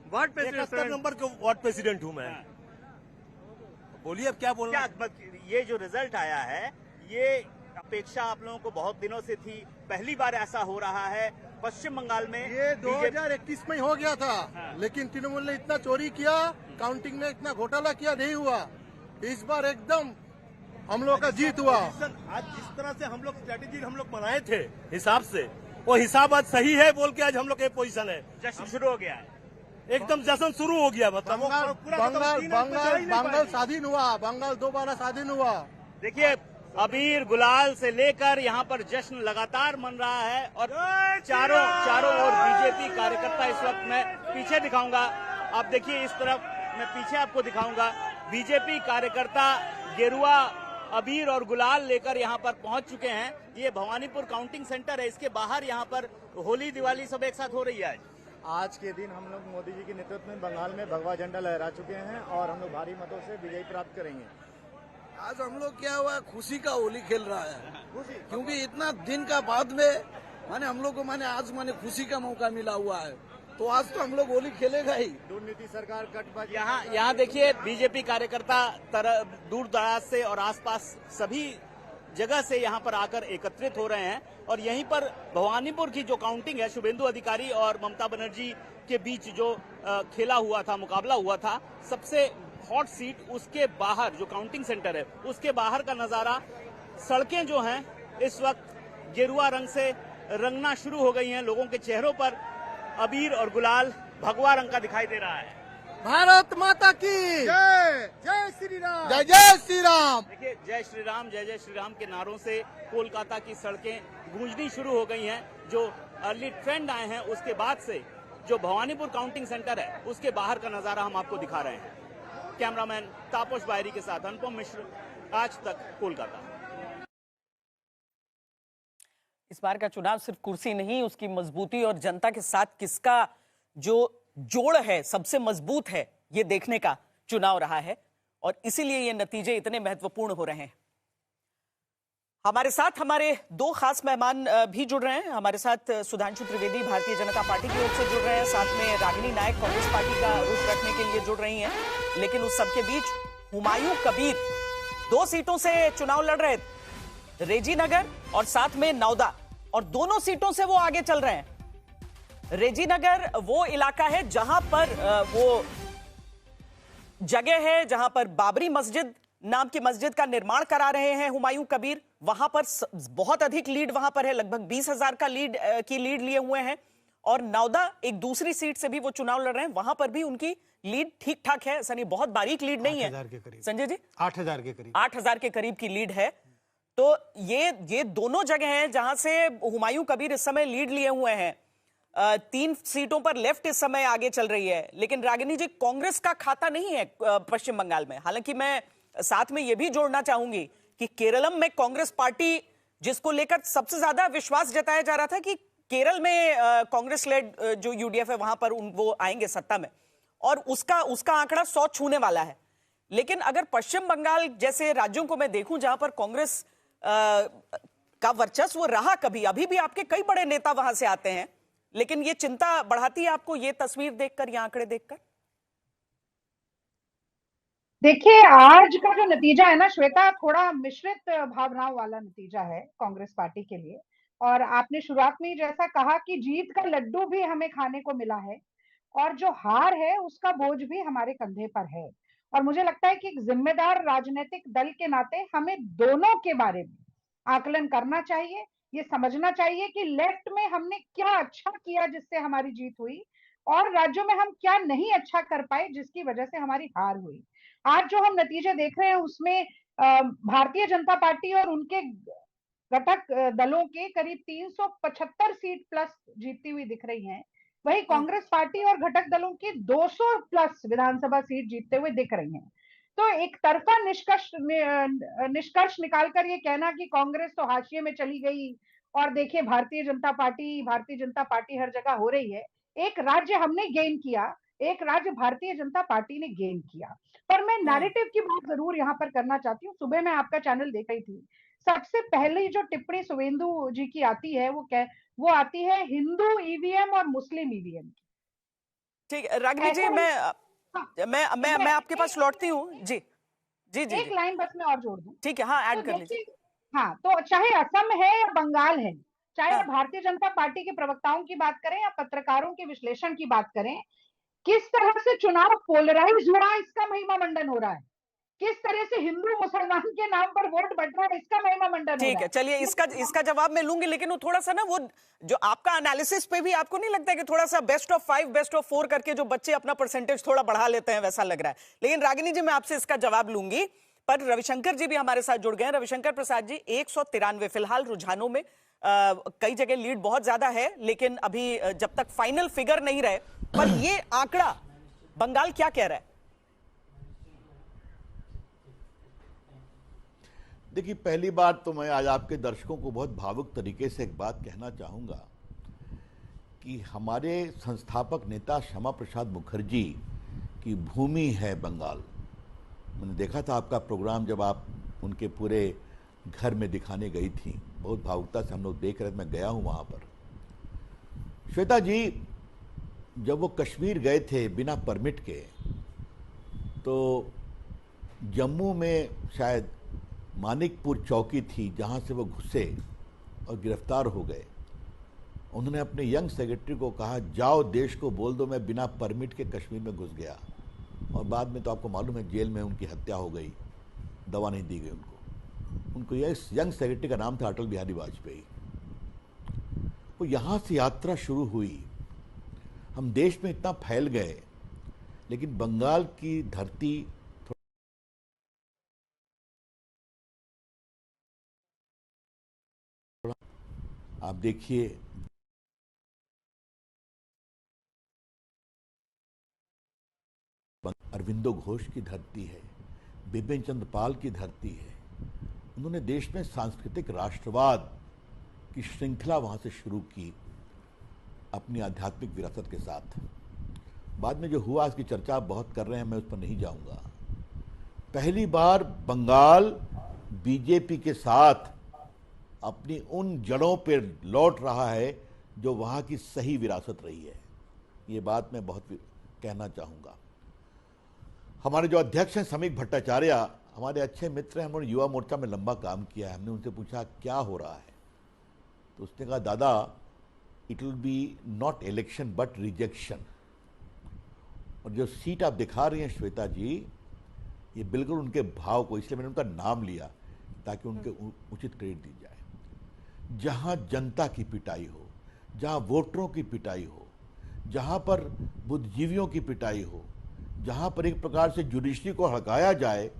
वार्ड प्रेसिडेंट नंबर के वार्ड प्रेसिडेंट हूँ मैं। बोलिए अब क्या बोलना। ये जो रिजल्ट आया है, ये अपेक्षा आप लोगों को बहुत दिनों से थी, पहली बार ऐसा हो रहा है पश्चिम बंगाल में। ये 2021 में हो गया था, लेकिन तृणमूल ने इतना चोरी किया, काउंटिंग में इतना घोटाला किया, नहीं हुआ। इस बार एकदम हम लोग का जीत हुआ। आज जिस तरह से हम लोग स्ट्रेटेजी हम लोग बनाए थे हिसाब से, वो हिसाब आज सही है बोल के आज हम लोग के पोजीशन है। जश्न शुरू हो गया है, एकदम जश्न शुरू हो गया। मतलब बंगाल स्वाधीन हुआ, बंगाल दोबारा स्वाधीन हुआ। देखिए अबीर गुलाल से लेकर यहाँ पर जश्न लगातार मन रहा है और चारों ओर बीजेपी कार्यकर्ता। इस वक्त मैं पीछे दिखाऊंगा, आप देखिए इस तरफ मैं पीछे आपको दिखाऊंगा। बीजेपी कार्यकर्ता गेरुआ अबीर और गुलाल लेकर यहाँ पर पहुंच चुके हैं। ये भवानीपुर काउंटिंग सेंटर है, इसके बाहर यहाँ पर होली दिवाली सब एक साथ हो रही है। आज के दिन हम लोग मोदी जी के नेतृत्व में बंगाल में भगवा झंडा लहरा चुके हैं और हम लोग भारी मतों से विजय प्राप्त करेंगे। आज हम लोग क्या हुआ, खुशी का होली खेल रहा है, क्योंकि इतना दिन का बाद में माने हम लोग को आज खुशी का मौका मिला हुआ है, तो आज तो हम लोग होली खेलेगा ही। दुर्नीति सरकार कटबाजी। यहाँ देखिए बीजेपी कार्यकर्ता दूर दराज से और आसपास सभी जगह से यहाँ पर आकर एकत्रित हो रहे हैं और यहीं पर भवानीपुर की जो काउंटिंग है, शुभेंदु अधिकारी और ममता बनर्जी के बीच जो खेला हुआ था, मुकाबला हुआ था, सबसे हॉट सीट उसके बाहर जो काउंटिंग सेंटर है उसके बाहर का नजारा। सड़कें जो हैं इस वक्त गेरुआ रंग से रंगना शुरू हो गई हैं, लोगों के चेहरों पर अबीर और गुलाल भगवा रंग का दिखाई दे रहा है। भारत माता की जय, जय श्री राम, जय जय श्री राम। देखिए जय श्री राम, जय जय श्री राम के नारों से कोलकाता की सड़कें गूंजनी शुरू हो गई हैं। जो अर्ली ट्रेंड आए हैं उसके बाद से जो भवानीपुर काउंटिंग सेंटर है उसके बाहर का नजारा हम आपको दिखा रहे हैं। कैमरामैन तापस बायरी के साथ अनुपम मिश्र, आज तक, कोलकाता। इस बार का चुनाव सिर्फ कुर्सी नहीं, उसकी मजबूती और जनता के साथ किसका जो जोड़ है सबसे मजबूत है, ये देखने का चुनाव रहा है और इसीलिए ये नतीजे इतने महत्वपूर्ण हो रहे हैं। हमारे साथ हमारे दो खास मेहमान भी जुड़ रहे हैं। हमारे साथ सुधांशु त्रिवेदी भारतीय जनता पार्टी की ओर से जुड़ रहे हैं, साथ में रागिनी नायक कांग्रेस पार्टी का रुख रखने के लिए जुड़ रही हैं। लेकिन उस सबके बीच हुमायूं कबीर 2 सीटों से चुनाव लड़ रहे थे, रेजी नगर और साथ में नौदा, और दोनों सीटों से वो आगे चल रहे हैं। रेजी नगर वो इलाका है जहां पर वो जगह है जहां पर बाबरी मस्जिद नाम की मस्जिद का निर्माण करा रहे हैं हुमायूं कबीर। वहां पर बहुत अधिक लीड वहां पर है, लगभग 20,000 का लीड लिए हुए हैं। और नौदा एक दूसरी सीट से भी वो चुनाव लड़ रहे हैं, वहां पर भी उनकी लीड ठीक ठाक है, सनी बहुत बारीक लीड नहीं है संजय जी, 8,000 के करीब, 8,000 के करीब की लीड है। तो ये दोनों जगह हैं जहां से हुमायूं कबीर इस समय लीड लिए हुए हैं। 3 सीटों पर लेफ्ट इस समय आगे चल रही है। लेकिन रागिनी जी, कांग्रेस का खाता नहीं है पश्चिम बंगाल में। हालांकि मैं साथ में यह भी जोड़ना चाहूंगी कि केरलम में कांग्रेस पार्टी, जिसको लेकर सबसे ज्यादा विश्वास जताया जा रहा था कि केरल में कांग्रेस लेड जो यूडीएफ है वहां पर वो आएंगे सत्ता में, और उसका आंकड़ा 100 छूने वाला है। लेकिन अगर पश्चिम बंगाल जैसे राज्यों को मैं देखूं जहां पर कांग्रेस का वर्चस्व रहा कभी, अभी भी आपके कई बड़े नेता वहां से आते हैं, लेकिन ये चिंता बढ़ाती है आपको ये तस्वीर देखकर, ये आंकड़े देखकर? देखिए, आज का जो नतीजा है ना श्वेता, थोड़ा मिश्रित भावनाओं वाला नतीजा है कांग्रेस पार्टी के लिए। और आपने शुरुआत में ही जैसा कहा कि जीत का लड्डू भी हमें खाने को मिला है और जो हार है उसका बोझ भी हमारे कंधे पर है। और मुझे लगता है कि एक जिम्मेदार राजनीतिक दल के नाते हमें दोनों के बारे में आकलन करना चाहिए। ये समझना चाहिए कि लेफ्ट में हमने क्या अच्छा किया जिससे हमारी जीत हुई, और राज्यों में हम क्या नहीं अच्छा कर पाए जिसकी वजह से हमारी हार हुई। आज जो हम नतीजे देख रहे हैं उसमें भारतीय जनता पार्टी और उनके घटक दलों के करीब 375 सीट प्लस जीतती हुई दिख रही हैं। वही कांग्रेस पार्टी और घटक दलों की 200 प्लस विधानसभा सीट जीतते हुए दिख रही हैं। तो एक तरफा निष्कर्ष निकालकर ये कहना कि कांग्रेस तो हाशिए में चली गई और देखिए भारतीय जनता पार्टी हर जगह हो रही है। एक राज्य हमने गेन किया, एक राज्य भारतीय जनता पार्टी ने गेन किया। पर मैं नैरेटिव की बात जरूर यहाँ पर करना चाहती हूँ। सुबह मैं आपका चैनल देख रही थी, सबसे पहले जो टिप्पणी शुभेंदु जी की आती है वो आती है हिंदू ईवीएम और मुस्लिम ईवीएम की। ठीक है रागिनी जी, मैं आपके पास लौटती हूँ। जी जी जी, एक लाइन बस मैं और जोड़ दूं। ठीक है, हाँ, ऐड कर लीजिए। हाँ, तो चाहे असम है या बंगाल है, चाहे भारतीय जनता पार्टी के प्रवक्ताओं की बात करें या पत्रकारों के विश्लेषण की बात करें, किस तरह से चुनाव पोलराइज हो रहा है इसका महिमा मंडन हो रहा है। किस तरह से हिंदू मुसलमान के नाम पर वोट बट रहा है इसका महिमा मंडन हो रहा है। ठीक है, चलिए इसका जवाब मैं लूंगी, लेकिन वो थोड़ा सा ना, वो जो आपका एनालिसिस पे भी आपको नहीं लगता कि थोड़ा सा बेस्ट ऑफ 5 बेस्ट ऑफ 4 करके जो बच्चे अपना परसेंटेज थोड़ा बढ़ा लेते हैं वैसा लग रहा है। लेकिन रागिनी जी, मैं आपसे इसका जवाब लूंगी, पर रविशंकर जी भी हमारे साथ जुड़ गए हैं। रविशंकर प्रसाद जी, 193 फिलहाल रुझानों में कई जगह लीड बहुत ज्यादा है, लेकिन अभी जब तक फाइनल फिगर नहीं रहे, पर ये आंकड़ा बंगाल क्या कह रहा है? देखिए, पहली बात तो मैं आज आपके दर्शकों को बहुत भावुक तरीके से एक बात कहना चाहूँगा कि हमारे संस्थापक नेता श्यामा प्रसाद मुखर्जी की भूमि है बंगाल। मैंने देखा था आपका प्रोग्राम जब आप उनके पूरे घर में दिखाने गई थी, बहुत भावुकता से हम लोग देख रहे थे, मैं गया हूँ वहाँ पर। श्वेता जी, जब वो कश्मीर गए थे बिना परमिट के, तो जम्मू में शायद मानिकपुर चौकी थी जहां से वो घुसे और गिरफ्तार हो गए। उन्होंने अपने यंग सेक्रेटरी को कहा, जाओ देश को बोल दो मैं बिना परमिट के कश्मीर में घुस गया। और बाद में तो आपको मालूम है जेल में उनकी हत्या हो गई, दवा नहीं दी गई उनको। यंग सेक्रेटरी का नाम था अटल बिहारी वाजपेयी। वो यहाँ से यात्रा शुरू हुई। हम देश में इतना फैल गए, लेकिन बंगाल की धरती आप देखिए, अरविंदो घोष की धरती है, बिपिन चंद्र पाल की धरती है। उन्होंने देश में सांस्कृतिक राष्ट्रवाद की श्रृंखला वहां से शुरू की अपनी आध्यात्मिक विरासत के साथ। बाद में जो हुआ इसकी चर्चा आप बहुत कर रहे हैं, मैं उस पर नहीं जाऊंगा। पहली बार बंगाल बीजेपी के साथ अपनी उन जड़ों पर लौट रहा है जो वहाँ की सही विरासत रही है। ये बात मैं बहुत कहना चाहूँगा। हमारे जो अध्यक्ष हैं समीक भट्टाचार्य, हमारे अच्छे मित्र हैं, उन्होंने युवा मोर्चा में लंबा काम किया है। हमने उनसे पूछा क्या हो रहा है, तो उसने कहा, दादा it will be not election but rejection. और जो सीट आप दिखा रही हैं श्वेता जी, ये बिल्कुल उनके भाव को, इसलिए मैंने उनका नाम लिया ताकि उनके उचित क्रेडिट दी जाए। जहां जनता की पिटाई हो, जहां वोटरों की पिटाई हो, जहां पर बुद्धिजीवियों की पिटाई हो, जहां पर एक प्रकार से जुडिशरी को हड़काया जाए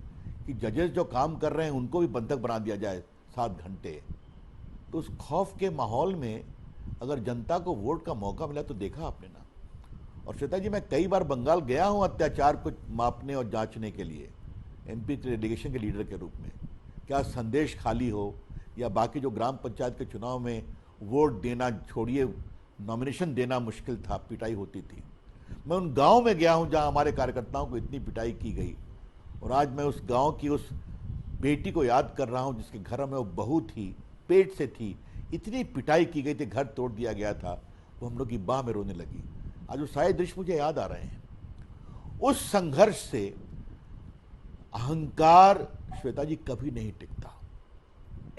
कि जजेस जो काम कर रहे हैं उनको भी बंधक बना दिया जाए 7 घंटे, तो उस खौफ के माहौल में अगर जनता को वोट का मौका मिला तो देखा आपने ना। और श्वेता जी, मैं कई बार बंगाल गया हूं अत्याचार को मापने और जांचने के लिए, एमपी डेलीगेशन के लीडर के रूप में। क्या संदेश खाली हो या बाकी जो ग्राम पंचायत के चुनाव में वोट देना छोड़िए, नॉमिनेशन देना मुश्किल था, पिटाई होती थी। मैं उन गांव में गया हूं जहां हमारे कार्यकर्ताओं को इतनी पिटाई की गई, और आज मैं उस गांव की उस बेटी को याद कर रहा हूं जिसके घर में वो बहू थी, पेट से थी, इतनी पिटाई की गई थी, घर तोड़ दिया गया था, वो हम लोग की बाह में रोने लगी। आज वो सारे दृश्य मुझे याद आ रहे हैं। उस संघर्ष से अहंकार श्वेता जी कभी नहीं टिकता।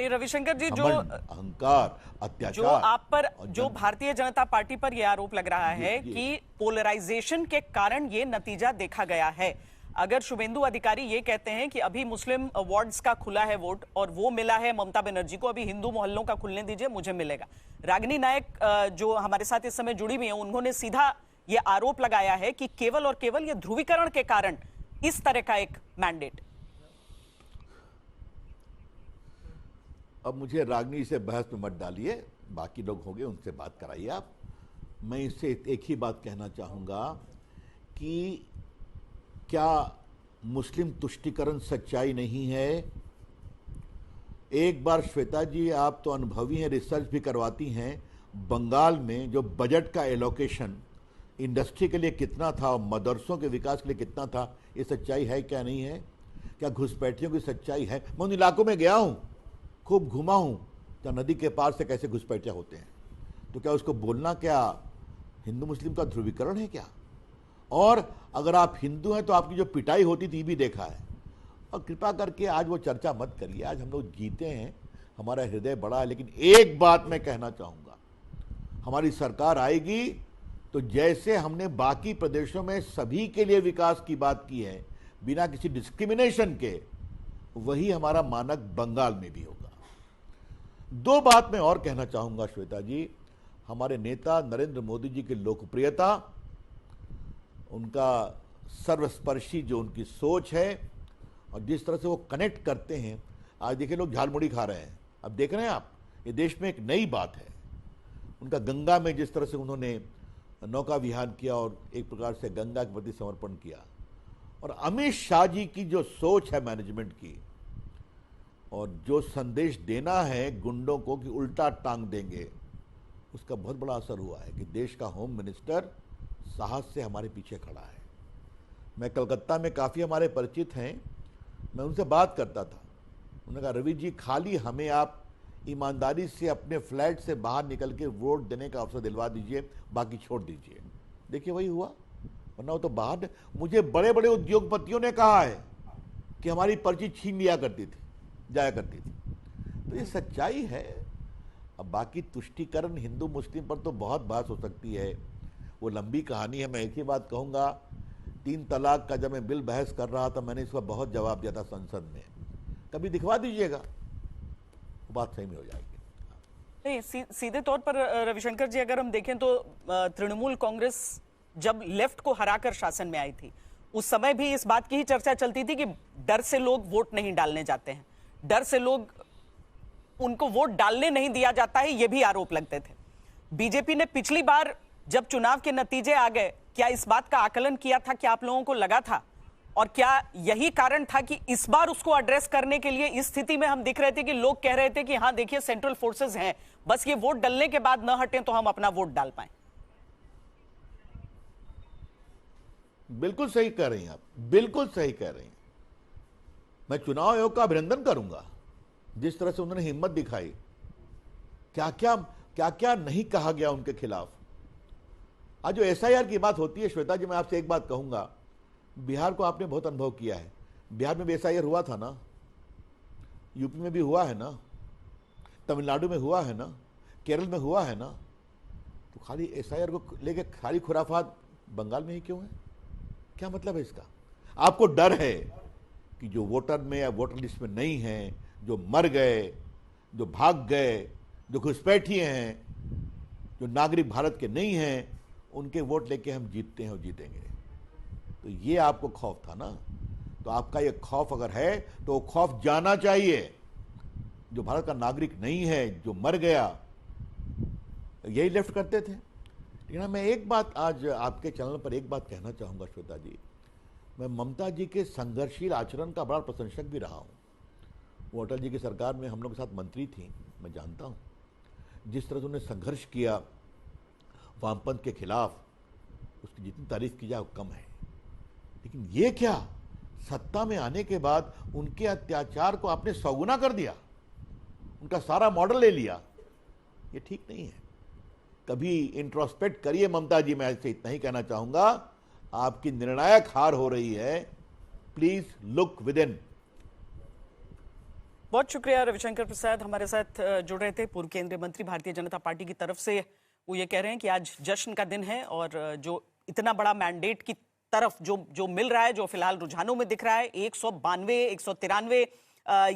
रविशंकर जी, जो अहंकार, अत्याचार, जो आप पर, जो भारतीय जनता पार्टी पर यह आरोप लग रहा है कि पोलराइजेशन के कारण ये नतीजा देखा गया है। अगर शुभेंदु अधिकारी ये कहते हैं कि अभी मुस्लिम वार्ड्स का खुला है वोट और वो मिला है ममता बनर्जी को, अभी हिंदू मोहल्लों का खुलने दीजिए, मुझे मिलेगा। रागिनी नायक जो हमारे साथ इस समय जुड़ी हुई है, उन्होंने सीधा ये आरोप लगाया है कि केवल और केवल ये ध्रुवीकरण के कारण इस तरह का एक मैंडेट। अब मुझे रागिनी से बहस में मत डालिए, बाकी लोग होंगे उनसे बात कराइए आप। मैं इससे एक ही बात कहना चाहूंगा कि क्या मुस्लिम तुष्टीकरण सच्चाई नहीं है? एक बार श्वेता जी, आप तो अनुभवी हैं, रिसर्च भी करवाती हैं, बंगाल में जो बजट का एलोकेशन इंडस्ट्री के लिए कितना था, मदरसों के विकास के लिए कितना था, ये सच्चाई है क्या नहीं है? क्या घुसपैठियों की सच्चाई है? मैं उन इलाकों में गया हूं, खूब घुमा हूं, तो नदी के पार से कैसे घुसपैठिया होते हैं। तो क्या उसको बोलना क्या हिंदू मुस्लिम का ध्रुवीकरण है क्या? और अगर आप हिंदू हैं तो आपकी जो पिटाई होती थी भी देखा है। और कृपा करके आज वो चर्चा मत करिए, आज हम लोग जीते हैं, हमारा हृदय बड़ा है। लेकिन एक बात मैं कहना चाहूंगा, हमारी सरकार आएगी तो जैसे हमने बाकी प्रदेशों में सभी के लिए विकास की बात की है बिना किसी डिस्क्रिमिनेशन के, वही हमारा मानक बंगाल में भी होगा। दो बात मैं और कहना चाहूंगा श्वेता जी, हमारे नेता नरेंद्र मोदी जी की लोकप्रियता, उनका सर्वस्पर्शी जो उनकी सोच है और जिस तरह से वो कनेक्ट करते हैं। आज देखिए लोग झालमुड़ी खा रहे हैं, अब देख रहे हैं आप, ये देश में एक नई बात है। उनका गंगा में जिस तरह से उन्होंने नौका विहार किया और एक प्रकार से गंगा के प्रति समर्पण किया, और अमित शाह जी की जो सोच है मैनेजमेंट की, और जो संदेश देना है गुंडों को कि उल्टा टांग देंगे, उसका बहुत बड़ा असर हुआ है कि देश का होम मिनिस्टर साहस से हमारे पीछे खड़ा है। मैं कलकत्ता में काफ़ी हमारे परिचित हैं, मैं उनसे बात करता था, उन्होंने कहा रवि जी, खाली हमें आप ईमानदारी से अपने फ्लैट से बाहर निकल के वोट देने का अवसर दिलवा दीजिए, बाकी छोड़ दीजिए। देखिए वही हुआ, वरना वो तो बाहर। मुझे बड़े बड़े उद्योगपतियों ने कहा है कि हमारी पर्ची छीन लिया करती थी, जाया करती थी। तो ये सच्चाई है। अब बाकी तुष्टीकरण हिंदू मुस्लिम पर तो बहुत बहस हो सकती है, वो लंबी कहानी है। मैं एक ही बात कहूँगा, 3 तलाक का जब मैं बिल बहस कर रहा था, मैंने इसका बहुत जवाब दिया था संसद में, कभी दिखवा दीजिएगा, वो बात सही में हो जाएगी। नहीं, सीधे तौर पर रविशंकर जी, अगर हम देखें तो तृणमूल कांग्रेस जब लेफ्ट को हराकर शासन में आई थी, उस समय भी इस बात की ही चर्चा चलती थी कि डर से लोग वोट नहीं डालने जाते हैं, डर से लोग उनको वोट डालने नहीं दिया जाता है, ये भी आरोप लगते थे। बीजेपी ने पिछली बार जब चुनाव के नतीजे आ गए, क्या इस बात का आकलन किया था? क्या आप लोगों को लगा था? और क्या यही कारण था कि इस बार उसको एड्रेस करने के लिए इस स्थिति में हम दिख रहे थे कि लोग कह रहे थे कि हाँ देखिए सेंट्रल फोर्सेस हैं, बस ये वोट डलने के बाद न हटें तो हम अपना वोट डाल पाएं? बिल्कुल सही कह रही हैं आप, बिल्कुल सही कह रही हैं। मैं चुनाव आयोग का अभिनंदन करूंगा, जिस तरह से उन्होंने हिम्मत दिखाई। क्या क्या नहीं कहा गया उनके खिलाफ। आज जो एसआईआर की बात होती है श्वेता जी, मैं आपसे एक बात कहूंगा, बिहार को आपने बहुत अनुभव किया है, बिहार में भी एसआईआर हुआ था ना, यूपी में भी हुआ है ना, तमिलनाडु में हुआ है ना, केरल में हुआ है ना, तो खाली एसआईआर को लेके खाली खुराफात बंगाल में ही क्यों है? क्या मतलब है इसका? आपको डर है कि जो वोटर में या वोटर लिस्ट में नहीं है, जो मर गए, जो भाग गए, जो घुसपैठिए हैं, जो नागरिक भारत के नहीं हैं, उनके वोट लेके हम जीतते हैं और जीतेंगे। तो ये आपको खौफ था ना, तो आपका ये खौफ अगर है तो वो खौफ जाना चाहिए। जो भारत का नागरिक नहीं है, जो मर गया, यही लेफ्ट करते थे। लेकिन मैं एक बात आज आपके चैनल पर एक बात कहना चाहूंगा श्वेता जी, मैं ममता जी के संघर्षशील आचरण का बड़ा प्रशंसक भी रहा हूं। वो अटल जी की सरकार में हम लोग के साथ मंत्री थी, मैं जानता हूं जिस तरह से उन्होंने संघर्ष किया वामपंथ के खिलाफ, उसकी जितनी तारीफ की जाए वो कम है। लेकिन ये क्या, सत्ता में आने के बाद उनके अत्याचार को आपने सौगुना कर दिया, उनका सारा मॉडल ले लिया, ये ठीक नहीं है। कभी इंट्रोस्पेक्ट करिए ममता जी, मैं ऐसे इतना ही कहना चाहूंगा। आपकी निर्णायक हार हो रही है प्लीज लुक विद इन। बहुत शुक्रिया रविशंकर प्रसाद हमारे साथ जुड़ रहे थे। पूर्व केंद्रीय मंत्री भारतीय जनता पार्टी की तरफ से वो ये कह रहे हैं कि आज जश्न का दिन है और जो इतना बड़ा मैंडेट की तरफ जो मिल रहा है, जो फिलहाल रुझानों में दिख रहा है 192 193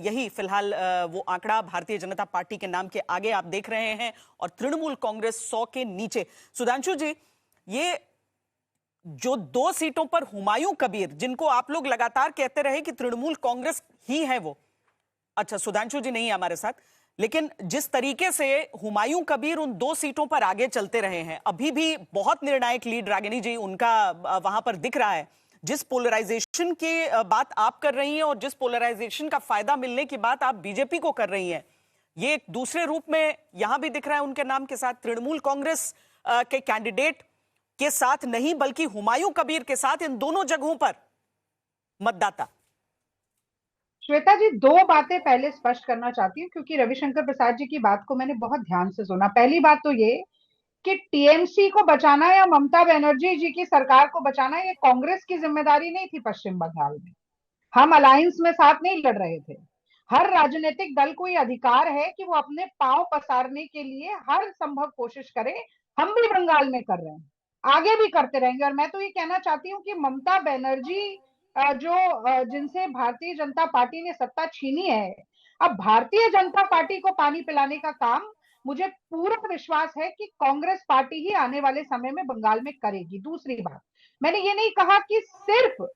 यही फिलहाल वो आंकड़ा भारतीय जनता पार्टी के नाम के आगे आप देख रहे हैं और तृणमूल कांग्रेस 100 के नीचे। सुधांशु जी, ये जो 2 सीटों पर हुमायूं कबीर, जिनको आप लोग लगातार कहते रहे कि तृणमूल कांग्रेस ही है वो, अच्छा सुधांशु जी नहीं है हमारे साथ, लेकिन जिस तरीके से हुमायूं कबीर उन 2 सीटों पर आगे चलते रहे हैं, अभी भी बहुत निर्णायक लीड रागिनी जी उनका वहां पर दिख रहा है। जिस पोलराइजेशन की बात आप कर रही हैं और जिस पोलराइजेशन का फायदा मिलने की बात आप बीजेपी को कर रही हैं, ये एक दूसरे रूप में यहां भी दिख रहा है उनके नाम के साथ, तृणमूल कांग्रेस के कैंडिडेट के साथ नहीं बल्कि हुमायूं कबीर के साथ, इन दोनों जगहों पर मतदाता। श्वेता जी, 2 बातें पहले स्पष्ट करना चाहती हूँ क्योंकि रविशंकर प्रसाद जी की बात को मैंने बहुत ध्यान से सुना। पहली बात तो ये कि टीएमसी को बचाना या ममता बनर्जी जी की सरकार को बचाना ये कांग्रेस की जिम्मेदारी नहीं थी। पश्चिम बंगाल में हम अलायंस में साथ नहीं लड़ रहे थे। हर राजनीतिक दल को ये अधिकार है कि वो अपने पांव पसारने के लिए हर संभव कोशिश करे। हम भी बंगाल में कर रहे हैं, आगे भी करते रहेंगे। और मैं तो ये कहना चाहती हूँ कि ममता बनर्जी जिनसे भारतीय जनता पार्टी ने सत्ता छीनी है, अब भारतीय जनता पार्टी को पानी पिलाने का काम मुझे पूरा विश्वास है कि कांग्रेस पार्टी ही आने वाले समय में बंगाल में करेगी। दूसरी बात, मैंने ये नहीं कहा कि सिर्फ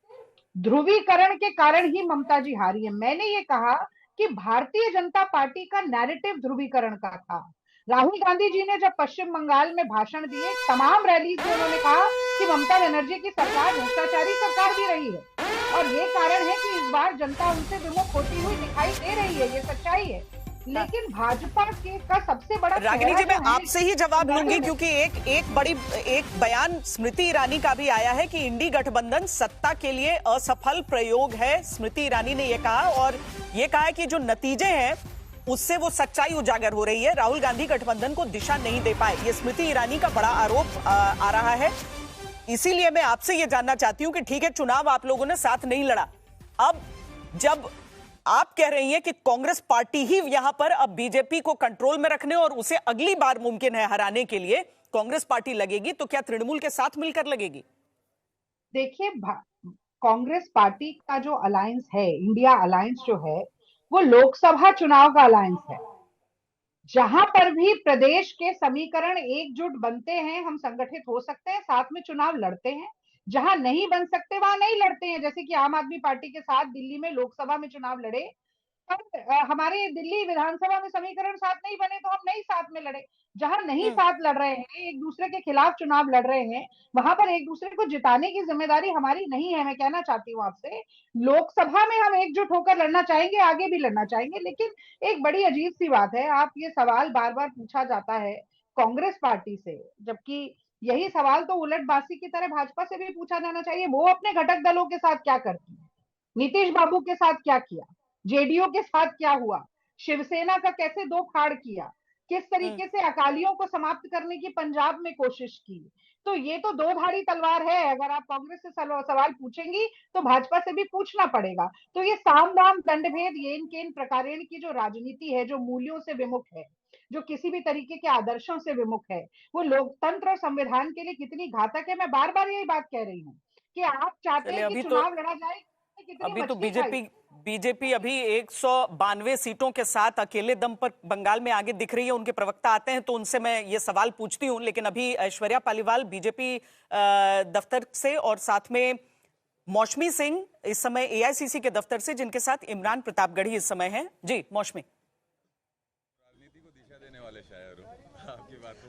ध्रुवीकरण के कारण ही ममता जी हारी है। मैंने ये कहा कि भारतीय जनता पार्टी का नैरेटिव ध्रुवीकरण का था। राहुल गांधी जी ने जब पश्चिम बंगाल में भाषण दिए, तमाम रैलीज में उन्होंने कहा कि ममता बनर्जी की सरकार भ्रष्टाचारी सरकार भी रही है और ये कारण है कि इस बार जनता उनसे विमुख होती हुई दिखाई दे रही है। ये सच्चाई है। लेकिन भाजपा के का सबसे बड़ा रागिनी जी, मैं आपसे ही जवाब लूंगी क्योंकि एक बयान स्मृति ईरानी का भी आया है कि इंडी गठबंधन सत्ता के लिए असफल प्रयोग है। स्मृति ईरानी ने यह कहा और ये कहा है कि जो नतीजे हैं उससे वो सच्चाई उजागर हो रही है। राहुल गांधी गठबंधन को दिशा नहीं दे पाए, ये स्मृति ईरानी का बड़ा आरोप आ रहा है। इसीलिए मैं आपसे ये जानना चाहती हूं कि ठीक है, चुनाव आप लोगों ने साथ नहीं लड़ा, अब जब आप कह रही हैं कि कांग्रेस पार्टी ही यहां पर अब बीजेपी को कंट्रोल में रखने और उसे अगली बार मुमकिन है हराने के लिए कांग्रेस पार्टी लगेगी, तो क्या तृणमूल के साथ मिलकर लगेगी? देखिए, कांग्रेस पार्टी का जो अलायंस है, इंडिया अलायंस जो है, वो लोकसभा चुनाव का अलायंस है। जहां पर भी प्रदेश के समीकरण एकजुट बनते हैं, हम संगठित हो सकते हैं, साथ में चुनाव लड़ते हैं। जहां नहीं बन सकते वहां नहीं लड़ते हैं। जैसे कि आम आदमी पार्टी के साथ दिल्ली में लोकसभा में चुनाव लड़े, पर हमारे दिल्ली विधानसभा में समीकरण साथ नहीं बने तो हम नहीं साथ में लड़े। जहां नहीं साथ लड़ रहे हैं, एक दूसरे के खिलाफ चुनाव लड़ रहे हैं, वहां पर एक दूसरे को जिताने की जिम्मेदारी हमारी नहीं है। मैं कहना चाहती हूँ आपसे, लोकसभा में हम एकजुट होकर लड़ना चाहेंगे, आगे भी लड़ना चाहेंगे। लेकिन एक बड़ी अजीब सी बात है, आप ये सवाल बार बार पूछा जाता है कांग्रेस पार्टी से, जबकि यही सवाल तो उलटबासी की तरह भाजपा से भी पूछा जाना चाहिए। वो अपने घटक दलों के साथ क्या करती है, नीतीश बाबू के साथ क्या किया, जेडीयू के साथ क्या हुआ, शिवसेना का कैसे 2 फाड़ किया, किस तरीके से अकालियों को समाप्त करने की पंजाब में कोशिश की। तो ये तो 2 धारी तलवार है। अगर आप कांग्रेस से सवाल पूछेंगी तो भाजपा से भी पूछना पड़ेगा। तो ये साम दाम दंडभेद येन केन प्रकारेण की जो राजनीति है, जो मूल्यों से विमुख है, जो किसी भी तरीके के आदर्शों से विमुख है, वो लोकतंत्र और संविधान के लिए कितनी घातक है। मैं बार बार यही बात कह रही हूँ कि आप चाहते हैं कि चुनाव लड़ा जाए, अभी तो बीजेपी अभी 192 सीटों के साथ अकेले दम पर बंगाल में आगे दिख रही है। उनके प्रवक्ता आते हैं तो उनसे मैं ये सवाल पूछती हूं, लेकिन अभी ऐश्वर्या पालीवाल बीजेपी दफ्तर से और साथ में मौसमी सिंह इस समय एआईसीसी के दफ्तर से, जिनके साथ इमरान प्रतापगढ़ी इस समय है। जी मौसमी।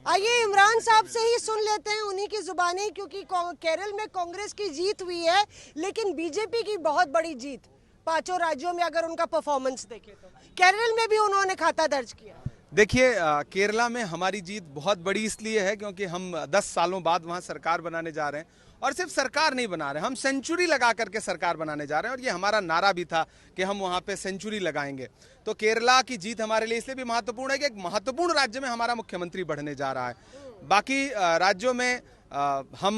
आइए इमरान साहब से ही सुन लेते हैं, उन्हीं की जुबानी, क्योंकि केरल में कांग्रेस की जीत हुई है लेकिन बीजेपी की बहुत बड़ी जीत 5 राज्यों में अगर उनका परफॉर्मेंस देखें तो केरल में भी उन्होंने खाता दर्ज किया। देखिए, केरला में हमारी जीत बहुत बड़ी इसलिए है क्योंकि हम 10 सालों बाद वहां सरकार बनाने जा रहे हैं और सिर्फ सरकार नहीं बना रहे, हम सेंचुरी लगा करके सरकार बनाने जा रहे हैं और ये हमारा नारा भी था कि हम वहां पे सेंचुरी लगाएंगे। तो केरला की जीत हमारे लिए इसलिए भी महत्वपूर्ण है कि एक महत्वपूर्ण राज्य में हमारा मुख्यमंत्री बढ़ने जा रहा है। बाकी राज्यों में हम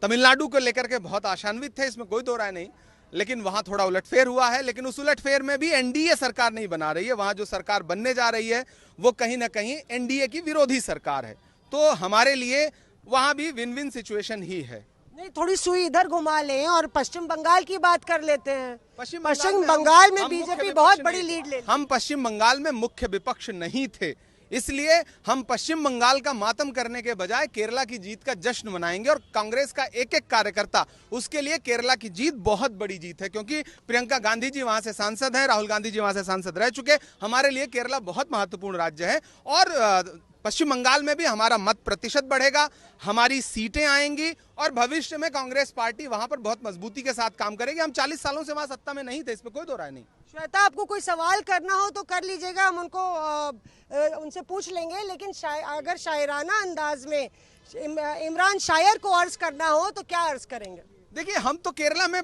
तमिलनाडु को लेकर के बहुत आशान्वित थे, इसमें कोई दो राय नहीं, लेकिन वहां थोड़ा उलटफेर हुआ है। लेकिन उस उलटफेर में भी एनडीए सरकार नहीं बना रही है, वहां जो सरकार बनने जा रही है वो कहीं ना कहीं एनडीए की विरोधी सरकार है। तो हमारे लिए वहां भी विन विन सिचुएशन ही है। नहीं, थोड़ी सुई इधर घुमा लें और पश्चिम बंगाल की बात कर लेते हैं। पश्चिम बंगाल में बीजेपी बहुत बड़ी लीड ले, हम पश्चिम बंगाल में मुख्य विपक्ष नहीं थे, इसलिए हम पश्चिम बंगाल का मातम करने के बजाय केरला की जीत का जश्न मनाएंगे। और कांग्रेस का एक एक कार्यकर्ता, उसके लिए केरला की जीत बहुत बड़ी जीत है, क्योंकि प्रियंका गांधी जी वहां से सांसद हैं, राहुल गांधी जी वहां से सांसद रह चुके। हमारे लिए केरला बहुत महत्वपूर्ण राज्य है और पश्चिम बंगाल में भी हमारा मत प्रतिशत बढ़ेगा, हमारी सीटें आएंगी और भविष्य में कांग्रेस पार्टी वहां पर बहुत मजबूती के साथ काम करेगी। हम 40 सालों से वहां सत्ता में नहीं थे, इसमें कोई दो राय नहीं। श्वेता, आपको कोई सवाल करना हो तो कर लीजिएगा, हम उनको उनसे पूछ लेंगे। लेकिन अगर शायराना अंदाज में इमरान शायर को अर्ज करना हो तो क्या अर्ज करेंगे? देखिए, हम तो केरला में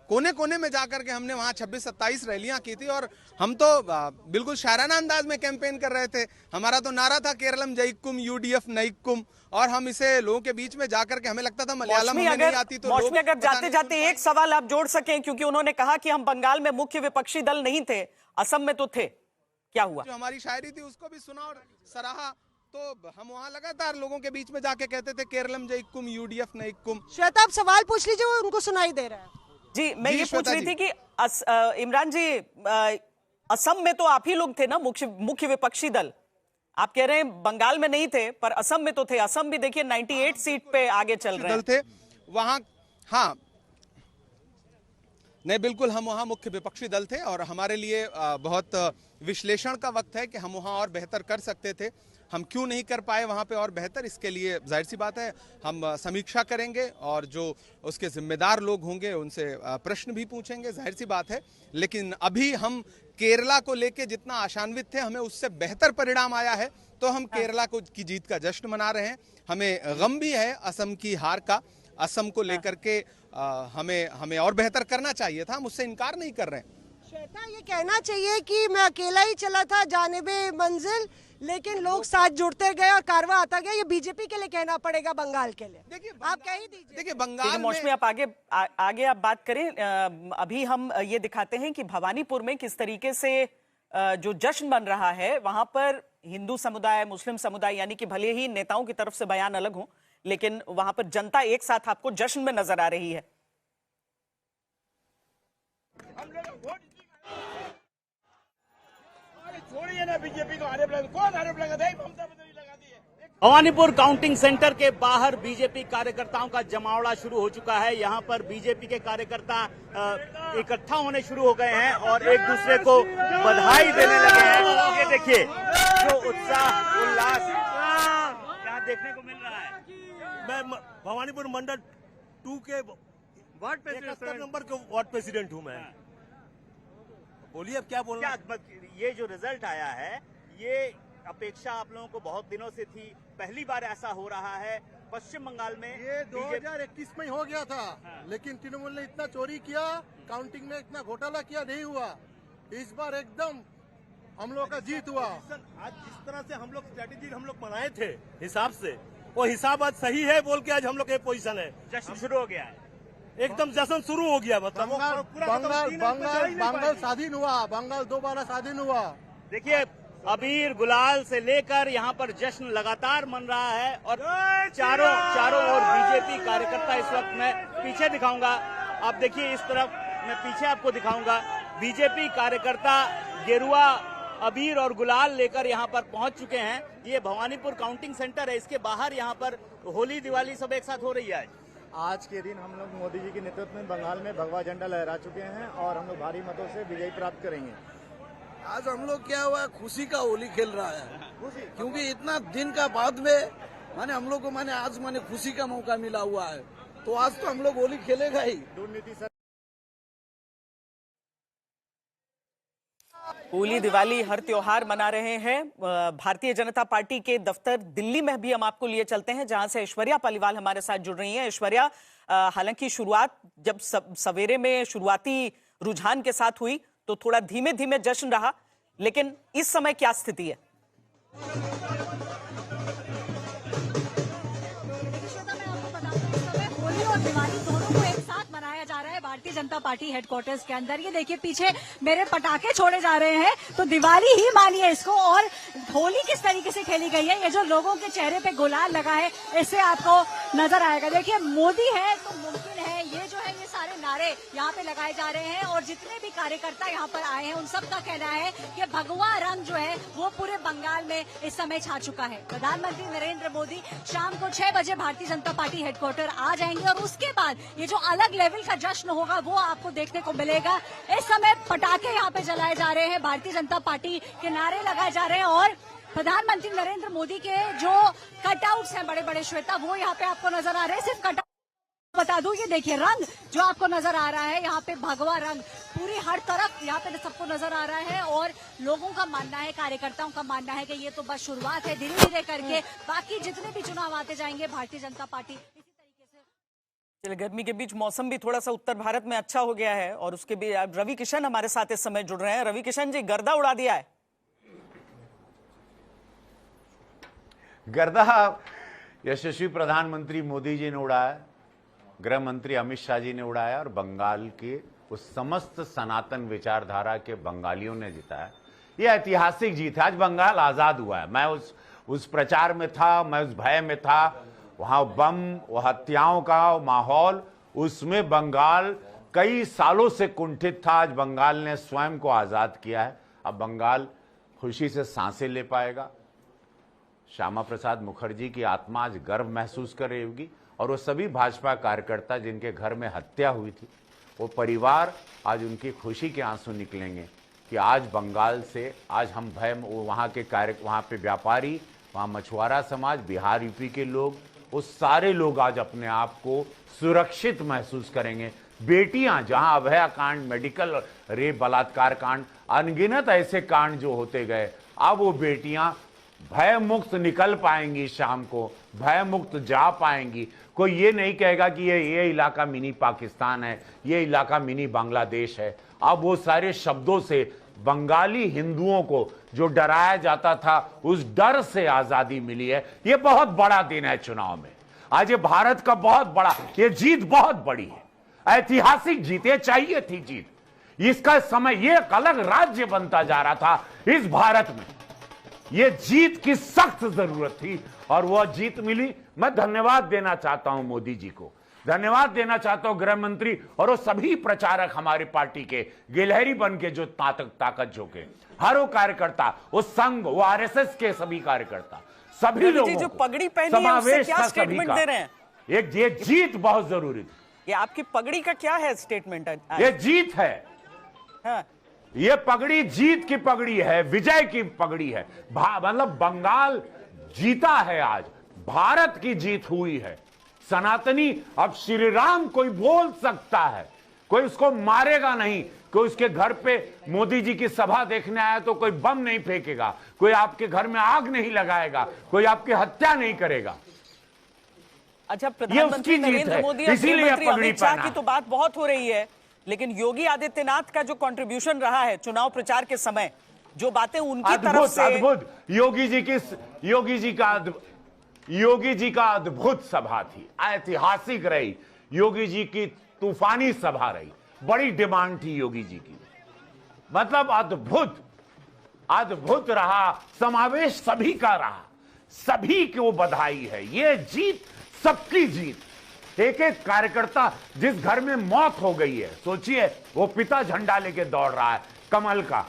कोने कोने में जाकर के हमने वहाँ 26-27 रैलियां की थी और हम तो बिल्कुल शायराना अंदाज में कैंपेन कर रहे थे। हमारा तो नारा था केरलम जयिकुम यूडीएफ नयिकुम, और हम इसे लोगों के बीच में जाकर के, हमें लगता था मलयालम हमें नहीं आती तो मौसमी, अगर जाते जाते एक सवाल आप जोड़ सकें, क्योंकि उन्होंने कहा कि हम बंगाल में मुख्य विपक्षी दल नहीं थे, असम में तो थे, क्या हुआ? जो हमारी शायरी थी उसको भी सुना और सराहा, तो हम वहाँ लगातार लोगों के बीच में जाके कहते थे केरलम जयिकुम यूडीएफ नयिकुम। श्वेता, आप सवाल पूछ लीजिए, वो उनको सुनाई दे रहा है। जी, मैं ये पूछ रही थी कि इमरान जी, असम में तो आप ही लोग थे ना मुख्य विपक्षी दल। आप कह रहे हैं बंगाल में नहीं थे, पर असम में तो थे। असम भी देखिए 98 सीट पे आगे चल रहे हैं। थे वहाँ, हाँ नहीं, बिल्कुल हम वहाँ मुख्य विपक्षी दल थे और हमारे लिए बहुत विश्लेषण का वक्त है कि हम वहाँ और बेहतर कर सकते थे। हम क्यों नहीं कर पाए वहाँ पे और बेहतर, इसके लिए जाहिर सी बात है हम समीक्षा करेंगे और जो उसके जिम्मेदार लोग होंगे उनसे प्रश्न भी पूछेंगे, जाहिर सी बात है। लेकिन अभी हम केरला को लेके जितना आशान्वित थे, हमें उससे बेहतर परिणाम आया है, तो हम केरला को की जीत का जश्न मना रहे हैं। हमें गम भी है असम की हार का, असम को लेकर के हमें और बेहतर करना चाहिए था, हम उससे इनकार नहीं कर रहे हैं। श्वेता, ये कहना चाहिए कि मैं अकेला ही चला था जानिबे मंजिल, लेकिन लोग साथ जुड़ते गए और कारवा आता गया, ये बीजेपी के लिए कहना पड़ेगा, बंगाल के लिए। देखिए, आप कह ही दीजिए। देखिए, बंगाल मौसमी, आप आगे आप बात करें। अभी हम ये दिखाते हैं कि भवानीपुर में किस तरीके से जो जश्न बन रहा है, वहां पर हिंदू समुदाय, मुस्लिम समुदाय, यानी कि भले ही नेताओं की तरफ से बयान अलग हो, लेकिन वहां पर जनता एक साथ आपको जश्न में नजर आ रही है। छोड़िए ना बीजेपी को आरोप लगा, कौन आरोप लगा? ममता बनर्जी लगा दी है। भवानीपुर काउंटिंग सेंटर के बाहर बीजेपी कार्यकर्ताओं का जमावड़ा शुरू हो चुका है। यहाँ पर बीजेपी के कार्यकर्ता इकट्ठा होने शुरू हो गए हैं और एक दूसरे को बधाई देने लगे हैं। ये देखिए जो उत्साह उल्लास यहाँ देखने को मिल रहा है। मैं भवानीपुर मंडल 2 के वार्ड प्रेसिडेंट नंबर के वार्ड प्रेसिडेंट हूँ मैं। बोलिए, अब क्या बोलना? ये जो रिजल्ट आया है, ये अपेक्षा आप लोगों को बहुत दिनों से थी, पहली बार ऐसा हो रहा है पश्चिम बंगाल में। ये 2021 में हो गया था, लेकिन तृणमूल ने इतना चोरी किया, काउंटिंग में इतना घोटाला किया, नहीं हुआ। इस बार एकदम हम लोग का जीत हुआ। आज जिस तरह से हम लोग स्ट्रेटेजी हम लोग बनाए थे हिसाब से, वो हिसाब आज सही है बोल के आज हम लोग एक पोजीशन है। जश्न शुरू हो गया है, एकदम जश्न शुरू हो गया। मतलब बंगाल स्वाधीन हुआ, बंगाल दोबारा स्वाधीन हुआ। देखिए, अबीर गुलाल से लेकर यहाँ पर जश्न लगातार मन रहा है और चारों ओर बीजेपी कार्यकर्ता। इस वक्त मैं पीछे दिखाऊंगा, आप देखिए इस तरफ, मैं पीछे आपको दिखाऊंगा। बीजेपी कार्यकर्ता गेरुआ अबीर और गुलाल लेकर यहाँ पर पहुंच चुके हैं। ये भवानीपुर काउंटिंग सेंटर है, इसके बाहर यहाँ पर होली दिवाली सब एक साथ हो रही है। आज के दिन हम लोग मोदी जी के नेतृत्व में बंगाल में भगवा झंडा लहरा चुके हैं और हम लोग भारी मतों से विजय प्राप्त करेंगे। आज हम लोग क्या हुआ, खुशी का होली खेल रहा है, क्योंकि इतना दिन का बाद में माने हम लोग को आज खुशी का मौका मिला हुआ है, तो आज तो हम लोग होली खेलेगा ही। दुर्नीति सर, होली दिवाली हर त्योहार मना रहे हैं। भारतीय जनता पार्टी के दफ्तर दिल्ली में भी हम आपको लिए चलते हैं, जहां से ऐश्वर्या पालीवाल हमारे साथ जुड़ रही हैं। ऐश्वर्या, हालांकि शुरुआत जब सवेरे में शुरुआती रुझान के साथ हुई तो थोड़ा धीमे धीमे जश्न रहा, लेकिन इस समय क्या स्थिति है? होली और दिवाली दोनों को एक साथ मनाया जा रहा है भारतीय जनता पार्टी हेडक्वार्टर्स के अंदर। ये देखिए पीछे मेरे पटाखे छोड़े जा रहे हैं, तो दिवाली ही मानिए इसको। और होली किस तरीके से खेली गई है, ये जो लोगों के चेहरे पे गुलाल लगा है, इससे आपको नजर आएगा। देखिए मोदी है तो मुमकिन है, ये जो है ये सारे नारे यहाँ पे लगाए जा रहे हैं। और जितने भी कार्यकर्ता यहाँ पर आए हैं उन सब का कहना है कि भगवा रंग जो है वो पूरे बंगाल में इस समय छा चुका है। प्रधानमंत्री नरेंद्र मोदी शाम को 6 बजे भारतीय जनता पार्टी हेडक्वार्टर आ जाएंगे और उसके बाद ये जो अलग लेवल का जश्न होगा वो आपको देखने को मिलेगा। इस समय पटाखे यहाँ पे जलाए जा रहे हैं, भारतीय जनता पार्टी के नारे लगाए जा रहे हैं और प्रधानमंत्री नरेंद्र मोदी के जो कटआउट्स हैं बड़े बड़े श्वेता, वो यहाँ पे आपको नजर आ रहे हैं। सिर्फ कटआउट बता दूं, ये देखिए रंग जो आपको नजर आ रहा है, यहाँ पे भगवा रंग पूरी हर तरफ यहाँ पे सबको नजर आ रहा है। और लोगों का मानना है, कार्यकर्ताओं का मानना है कि ये तो बस शुरुआत है, धीरे धीरे करके बाकी जितने भी चुनाव आते जाएंगे भारतीय जनता पार्टी इसी तरीके से। गर्मी के बीच मौसम भी थोड़ा सा उत्तर भारत में अच्छा हो गया है और उसके भी रवि किशन हमारे साथ इस समय जुड़ रहे हैं। रवि किशन जी, गर्दा उड़ा दिया है। गर्दा यशस्वी प्रधानमंत्री मोदी जी ने उड़ाया, गृह मंत्री अमित शाह जी ने उड़ाया और बंगाल के उस समस्त सनातन विचारधारा के बंगालियों ने जिताया। ये ऐतिहासिक जीत है। आज बंगाल आजाद हुआ है। मैं उस प्रचार में था, मैं उस भय में था, वहां बम, वो हत्याओं का माहौल, उसमें बंगाल कई सालों से कुंठित था। आज बंगाल ने स्वयं को आजाद किया है। अब बंगाल खुशी से सांसें ले पाएगा। श्यामा प्रसाद मुखर्जी की आत्मा आज गर्व महसूस कर रही होगी और वो सभी भाजपा कार्यकर्ता जिनके घर में हत्या हुई थी, वो परिवार आज उनकी खुशी के आंसू निकलेंगे कि आज बंगाल से आज हम भय, वहाँ के वहाँ पे व्यापारी, वहाँ मछुआरा समाज, बिहार यूपी के लोग, वो सारे लोग आज अपने आप को सुरक्षित महसूस करेंगे। बेटियां, जहां अभया कांड, मेडिकल रेप, बलात्कार कांड, अनगिनत ऐसे कांड जो होते गए, अब वो बेटियां भय मुक्त निकल पाएंगी, शाम को भय मुक्त जा पाएंगी। कोई ये नहीं कहेगा कि ये इलाका मिनी पाकिस्तान है, ये इलाका मिनी बांग्लादेश है। अब वो सारे शब्दों से बंगाली हिंदुओं को जो डराया जाता था, उस डर से आजादी मिली है। ये बहुत बड़ा दिन है चुनाव में। आज ये भारत का बहुत बड़ा, ये जीत बहुत बड़ी है, ऐतिहासिक जीत, ये चाहिए थी जीत। इसका समय, ये एक अलग राज्य बनता जा रहा था इस भारत में। ये जीत की सख्त जरूरत थी और वह जीत मिली। मैं धन्यवाद देना चाहता हूं मोदी जी को, धन्यवाद देना चाहता हूं गृह मंत्री और वो सभी प्रचारक हमारी पार्टी के गिलहरी बन के जो ताकत झोंके, हर वो कार्यकर्ता, वो संघ, वो आरएसएस के सभी कार्यकर्ता, सभी लोगों जो को पगड़ी पहनी है उससे क्या स्टेटमेंट दे रहे हैं? ये जीत बहुत जरूरी थी। ये आपकी पगड़ी का क्या है स्टेटमेंट? ये जीत है। हाँ। ये पगड़ी जीत की पगड़ी है, विजय की पगड़ी है। मतलब बंगाल जीता है, आज भारत की जीत हुई है। सनातनी, अब श्री राम कोई बोल सकता है, कोई उसको मारेगा नहीं, कोई उसके घर पे मोदी जी की सभा देखने आया तो कोई बम नहीं फेंकेगा, कोई आपके घर में आग नहीं लगाएगा, कोई आपकी हत्या नहीं करेगा। अच्छा, प्रधानमंत्री नरेंद्र मोदी और गृहमंत्री अमित शाह की तो बात बहुत हो रही है, लेकिन योगी आदित्यनाथ का जो कंट्रीब्यूशन रहा है चुनाव प्रचार के समय, जो बातें उनकी तरफ से, अद्भुत, योगी जी का अद्भुत सभा थी, ऐतिहासिक रही। योगी जी की तूफानी सभा रही, बड़ी डिमांड थी योगी जी की, मतलब अद्भुत रहा, समावेश सभी का रहा, सभी को बधाई है। ये जीत सबकी जीत। एक एक कार्यकर्ता, जिस घर में मौत हो गई है, सोचिए वो पिता झंडा लेके दौड़ रहा है कमल का।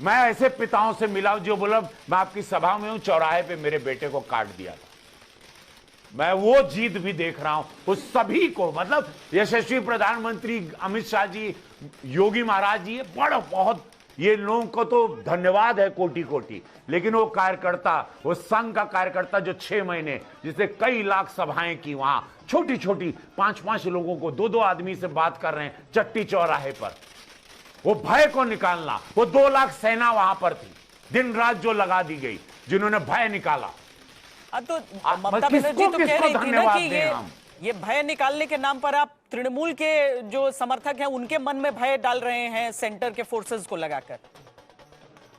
मैं ऐसे पिताओं से मिला जो बोला मैं आपकी सभा में हूं, चौराहे पे मेरे बेटे को काट दिया था। मैं वो जीत भी देख रहा हूं उस सभी को, मतलब यशस्वी प्रधानमंत्री अमित शाह जी, योगी महाराज जी, बहुत ये लोगों को तो धन्यवाद है कोटि कोटि। लेकिन वो कार्यकर्ता, वो संघ का कार्यकर्ता जो 6 महीने, जिसे कई लाख सभाएं की, वहां छोटी छोटी 5-5 लोगों को, 2-2 आदमी से बात कर रहे हैं चट्टी चौराहे पर, वो भय को निकालना, वो 2 लाख सेना वहां पर थी, दिन रात जो लगा दी गई, जिन्होंने भय निकाला। तो ममता बनर्जी तो कह रही थी ना कि ये भय निकालने के नाम पर आप तृणमूल के जो समर्थक हैं उनके मन में भय डाल रहे हैं सेंटर के फोर्सेस को लगाकर।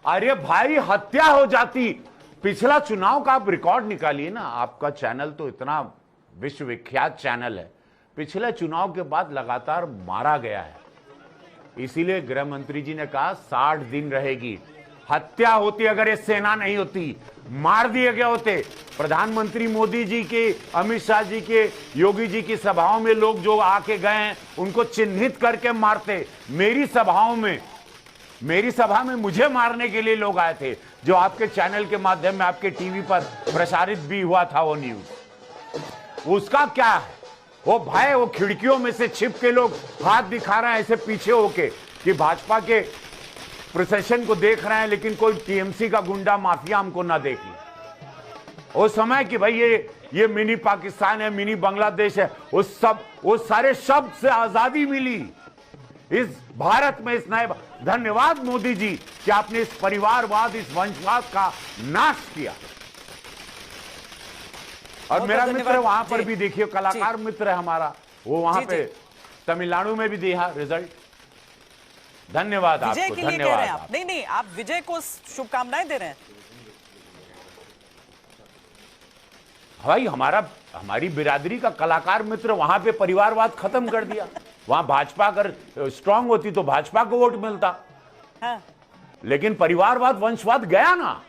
अरे भाई, हत्या हो जाती। पिछला चुनाव का आप रिकॉर्ड निकालिए ना, आपका चैनल तो इतना विश्वविख्यात चैनल है। पिछले चुनाव के बाद लगातार मारा गया है। इसीलिए गृह मंत्री जी ने कहा 60 दिन रहेगी। हत्या होती अगर ये सेना नहीं होती, मार दिए गए होते। प्रधानमंत्री मोदी जी के, अमित शाह जी के, योगी जी की सभाओं में लोग जो आके गए हैं उनको चिन्हित करके मारते। मेरी सभा में मुझे मारने के लिए लोग आए थे, जो आपके चैनल के माध्यम में आपके टीवी पर प्रसारित भी हुआ था वो न्यूज। उसका क्या है? वो भाई वो खिड़कियों में से छिप के लोग हाथ दिखा रहे हैं ऐसे पीछे होके कि भाजपा के प्रोसेशन को देख रहे हैं, लेकिन कोई टीएमसी का गुंडा माफिया हमको ना देख ले। वो समय कि भाई ये मिनी पाकिस्तान है, मिनी बांग्लादेश है, वो सारे शब्द से आजादी मिली इस भारत में, इस नए। धन्यवाद मोदी जी कि आपने इस परिवारवाद, इस वंशवाद का नाश किया। और मेरा मित्र वहां पर भी देखिए, कलाकार मित्र है हमारा, वो वहां पे तमिलनाडु में भी दिया रिजल्ट। धन्यवाद आपको। विजय के लिए कह रहे हैं आप? नहीं, आप विजय को शुभकामनाएं दे रहे हैं। भाई हमारी बिरादरी का कलाकार मित्र वहां पे परिवारवाद खत्म कर दिया। वहां भाजपा अगर स्ट्रांग होती तो भाजपा को वोट मिलता। हाँ। लेकिन परिवारवाद, वंशवाद गया ना।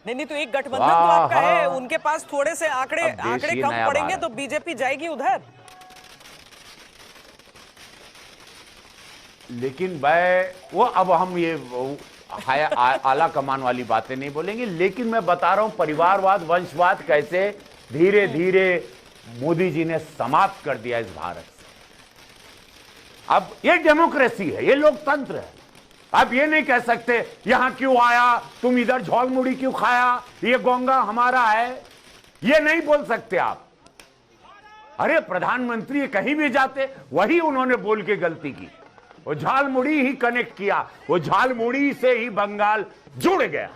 नहीं, तो एक गठबंधन तो आपका है, उनके पास थोड़े से आंकड़े कम पड़ेंगे तो बीजेपी जाएगी उधर। लेकिन वो अब हम ये आला कमान वाली बातें नहीं बोलेंगे, लेकिन मैं बता रहा हूं परिवारवाद, वंशवाद कैसे धीरे धीरे मोदी जी ने समाप्त कर दिया इस भारत से। अब ये डेमोक्रेसी है, ये लोकतंत्र है। आप ये नहीं कह सकते यहां क्यों आया, तुम इधर झोलमुड़ी क्यों खाया, ये गोंगा हमारा है, ये नहीं बोल सकते आप। अरे प्रधानमंत्री कहीं भी जाते वही उन्होंने बोल के गलती की, वो झालमुड़ी ही कनेक्ट किया, वो झालमुड़ी से ही बंगाल जुड़ गया।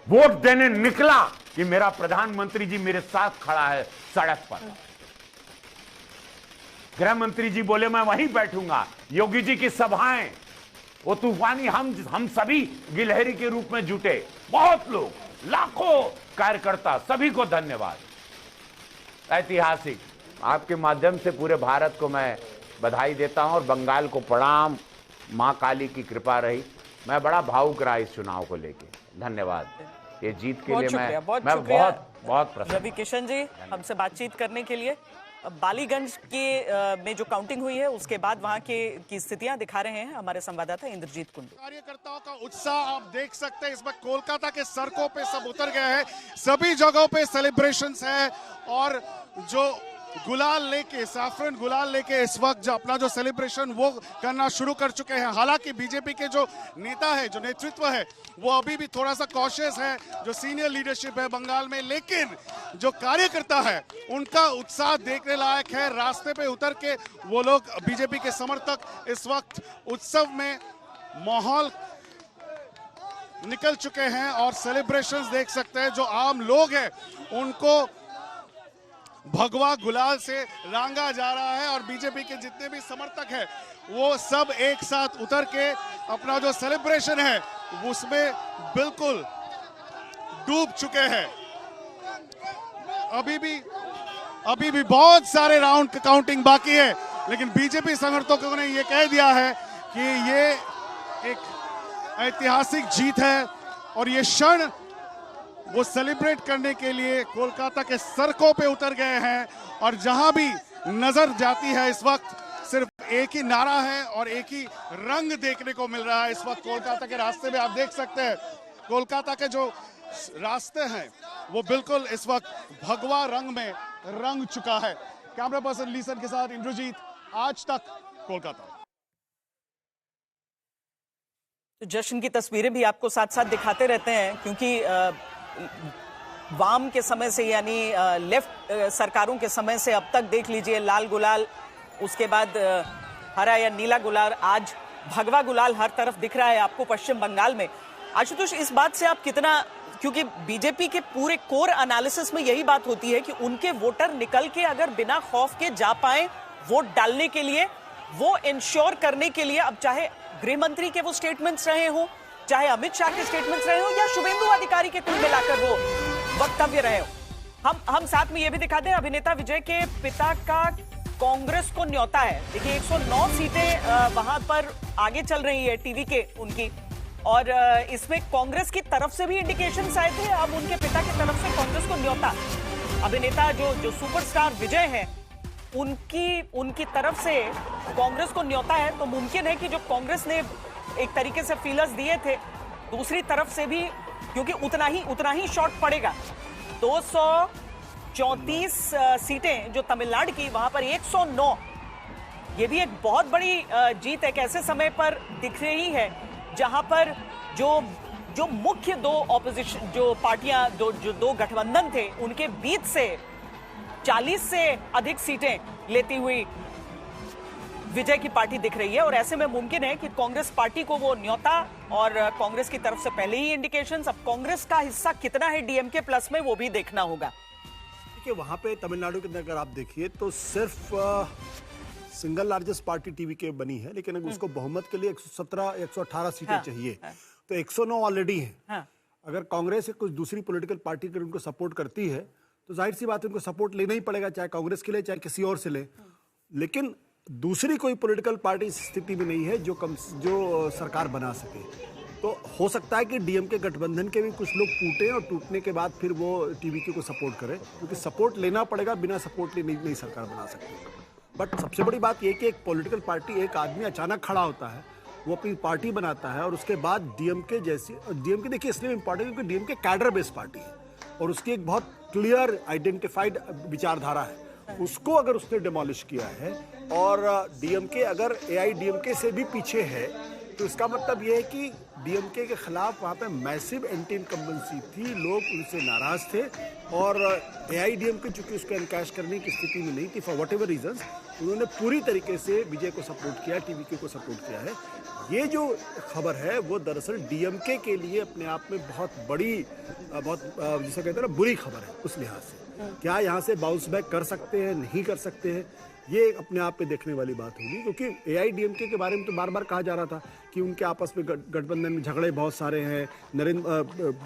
वोट देने निकला कि मेरा प्रधानमंत्री जी मेरे साथ खड़ा है सड़क पर। गृह मंत्री जी बोले मैं वहीं बैठूंगा। योगी जी की सभाएं, वो तूफानी हम सभी गिलहरी के रूप में जुटे, बहुत लोग, लाखों कार्यकर्ता, सभी को धन्यवाद। ऐतिहासिक, आपके माध्यम से पूरे भारत को मैं बधाई देता हूं और बंगाल को प्रणाम। मां काली की कृपा रही। मैं बड़ा भावुक रहा इस चुनाव को लेके। धन्यवाद। ये जीत के लिए मैं बहुत प्रसन्न। रवि किशन जी हमसे बातचीत करने के लिए। बालीगंज के में जो काउंटिंग हुई है उसके बाद वहां की स्थितियां दिखा रहे हैं हमारे संवाददाता इंद्रजीत कुंडू। कार्यकर्ताओं का उत्साह आप देख सकते हैं। इस वक्त कोलकाता के सड़कों पे सब उतर गए हैं, सभी जगहों पे सेलिब्रेशंस है और जो गुलाल लेके, सैफरन गुलाल लेके इस वक्त जो अपना जो सेलिब्रेशन वो करना शुरू कर चुके हैं। हालांकि बीजेपी के जो नेता है, जो नेतृत्व है, वो अभी भी थोड़ा सा कॉशियस है, जो सीनियर लीडरशिप है बंगाल में, लेकिन जो कार्यकर्ता है उनका उत्साह देखने लायक है। रास्ते पे उतर के वो लोग, बीजेपी के समर्थक इस वक्त उत्सव में माहौल निकल चुके हैं और सेलिब्रेशंस देख सकते हैं। जो आम लोग हैं उनको भगवा गुलाल से रंगा जा रहा है और बीजेपी के जितने भी समर्थक हैं वो सब एक साथ उतर के अपना जो सेलिब्रेशन है उसमें बिल्कुल डूब चुके हैं। अभी भी बहुत सारे राउंड की काउंटिंग बाकी है, लेकिन बीजेपी समर्थकों ने ये कह दिया है कि ये एक ऐतिहासिक जीत है और ये क्षण वो सेलिब्रेट करने के लिए कोलकाता के सड़कों पे उतर गए हैं। और जहां भी नजर जाती है इस वक्त सिर्फ एक ही नारा है और एक ही रंग देखने को मिल रहा है। इस वक्त कोलकाता के रास्ते में आप देख सकते हैं, कोलकाता के जो रास्ते हैं वो बिल्कुल इस वक्त भगवा रंग में रंग चुका है। कैमरा पर्सन लीसन के साथ इंद्रजीत, आज तक कोलकाता। तो जश्न की तस्वीरें भी आपको साथ साथ दिखाते रहते हैं, क्योंकि वाम के समय से यानी लेफ्ट सरकारों के समय से अब तक देख लीजिए लाल गुलाल, उसके बाद हरा या नीला गुलाल, आज भगवा गुलाल हर तरफ दिख रहा है आपको पश्चिम बंगाल में। आशुतोष, इस बात से आप कितना, क्योंकि बीजेपी के पूरे कोर एनालिसिस में यही बात होती है कि उनके वोटर निकल के अगर बिना खौफ के जा पाए वोट डालने के लिए, वो इंश्योर करने के लिए, अब चाहे गृह मंत्री के वो स्टेटमेंट्स रहे हो, चाहे अमित शाह के स्टेटमेंट्स रहे हो या शुभेंदु अधिकारी के कुल मिलाकर वो वक्तव्य रहे हो, हम साथ में ये भी दिखाते हैं, अभिनेता विजय के पिता का कांग्रेस को न्योता है। देखिए 109 सीटें वहां पर आगे चल रही है टीवी के उनकी, और इसमें कांग्रेस की तरफ से भी इंडिकेशंस आए थे। अब उनके पिता की तरफ से कांग्रेस को न्योता, अभिनेता जो सुपरस्टार विजय हैं उनकी तरफ से कांग्रेस को न्योता है, तो मुमकिन है कि जो कांग्रेस ने एक तरीके से फीलर्स दिए थे, दूसरी तरफ से भी, क्योंकि उतना ही शॉर्ट पड़ेगा। 234 सीटें जो तमिलनाडु की, वहां पर 109, ये भी एक बहुत बड़ी जीत एक ऐसे समय पर दिख रही है जहां पर जो मुख्य दो ऑपोजिशन जो पार्टियां, जो दो गठबंधन थे, उनके बीच से 40 से अधिक सीटें लेती हुई विजय की पार्टी दिख रही है। और ऐसे में मुमकिन है कि कांग्रेस पार्टी को वो न्योता, और कांग्रेस की तरफ से पहले ही इंडिकेशंस, अब कांग्रेस का हिस्सा कितना है डीएमके प्लस में वो भी देखना होगा। देखिए वहां पे तमिलनाडु के अंदर अगर आप देखिए तो सिर्फ सिंगल लार्जेस्ट पार्टी टीवी के बनी है, लेकिन अगर उसको बहुमत के लिए 117 118 सीटें चाहिए, तो 109 ऑलरेडी हैं। अगर कांग्रेस या कुछ दूसरी पॉलिटिकल पार्टी अगर उनको सपोर्ट करती है तो जाहिर सी बात है उनको सपोर्ट लेना ही पड़ेगा, चाहे कांग्रेस के लिए चाहे किसी और से ले। लेकिन दूसरी कोई पॉलिटिकल पार्टी इस स्थिति में नहीं है जो सरकार बना सके। तो हो सकता है कि डीएमके गठबंधन के भी कुछ लोग टूटे, और टूटने के बाद फिर वो टीवीके को सपोर्ट करें, क्योंकि सपोर्ट लेना पड़ेगा, बिना सपोर्ट लिए नहीं सरकार बना सकती। बट सबसे बड़ी बात यह कि एक पॉलिटिकल पार्टी, एक आदमी अचानक खड़ा होता है, वो अपनी पार्टी बनाता है, और उसके बाद डीएमके जैसी, डीएमके देखिए इसलिए इम्पोर्टेंट क्योंकि डीएमके कैडर बेस्ड पार्टी है और उसकी एक बहुत क्लियर आइडेंटिफाइड विचारधारा है। उसको अगर उसने डिमोलिश किया है, और डीएमके अगर एआईडीएमके से भी पीछे है, तो इसका मतलब यह है कि डीएमके के खिलाफ वहाँ पे मैसिव एंटी इनकम्बेंसी थी, लोग उनसे नाराज थे, और एआईडीएमके चूंकि उसको एनकैश करने की स्थिति में नहीं थी फॉर वट एवर रीजंस, उन्होंने पूरी तरीके से विजय को सपोर्ट किया, टीवीके को सपोर्ट किया है। ये जो खबर है वो दरअसल डीएमके के लिए अपने आप में बहुत बड़ी, जिसे कहते हैं ना, बुरी खबर है उस लिहाज से। क्या यहाँ से बाउंस बैक कर सकते हैं, नहीं कर सकते हैं, ये अपने आप में देखने वाली बात होगी, क्योंकि एआईडीएमके के बारे में तो बार बार कहा जा रहा था कि उनके आपस में गठबंधन में झगड़े बहुत सारे हैं,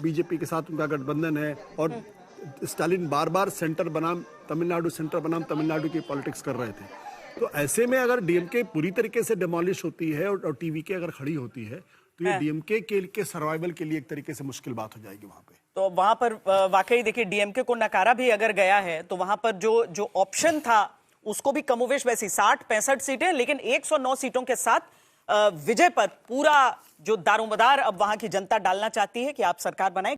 बीजेपी के साथ उनका गठबंधन है, और स्टालिन बार बार सेंटर बनाम तमिलनाडु की पॉलिटिक्स कर रहे थे। तो ऐसे में अगर डीएमके पूरी तरीके से डिमोलिश होती है और टीवीके अगर खड़ी होती है, तो ये डीएमके के सर्वाइवल के लिए एक तरीके से मुश्किल बात हो जाएगी वहां पे। तो वहां पर वाकई देखिए डीएमके को नकारा भी अगर गया है, तो वहां पर जो ऑप्शन था उसको भी कमोवेश वैसी 60-65 सीटें, लेकिन 109 सीटों के साथ विजय पर पूरा जो दारोमदार अब वहां की जनता डालना चाहती है कि आप सरकार बनाएं।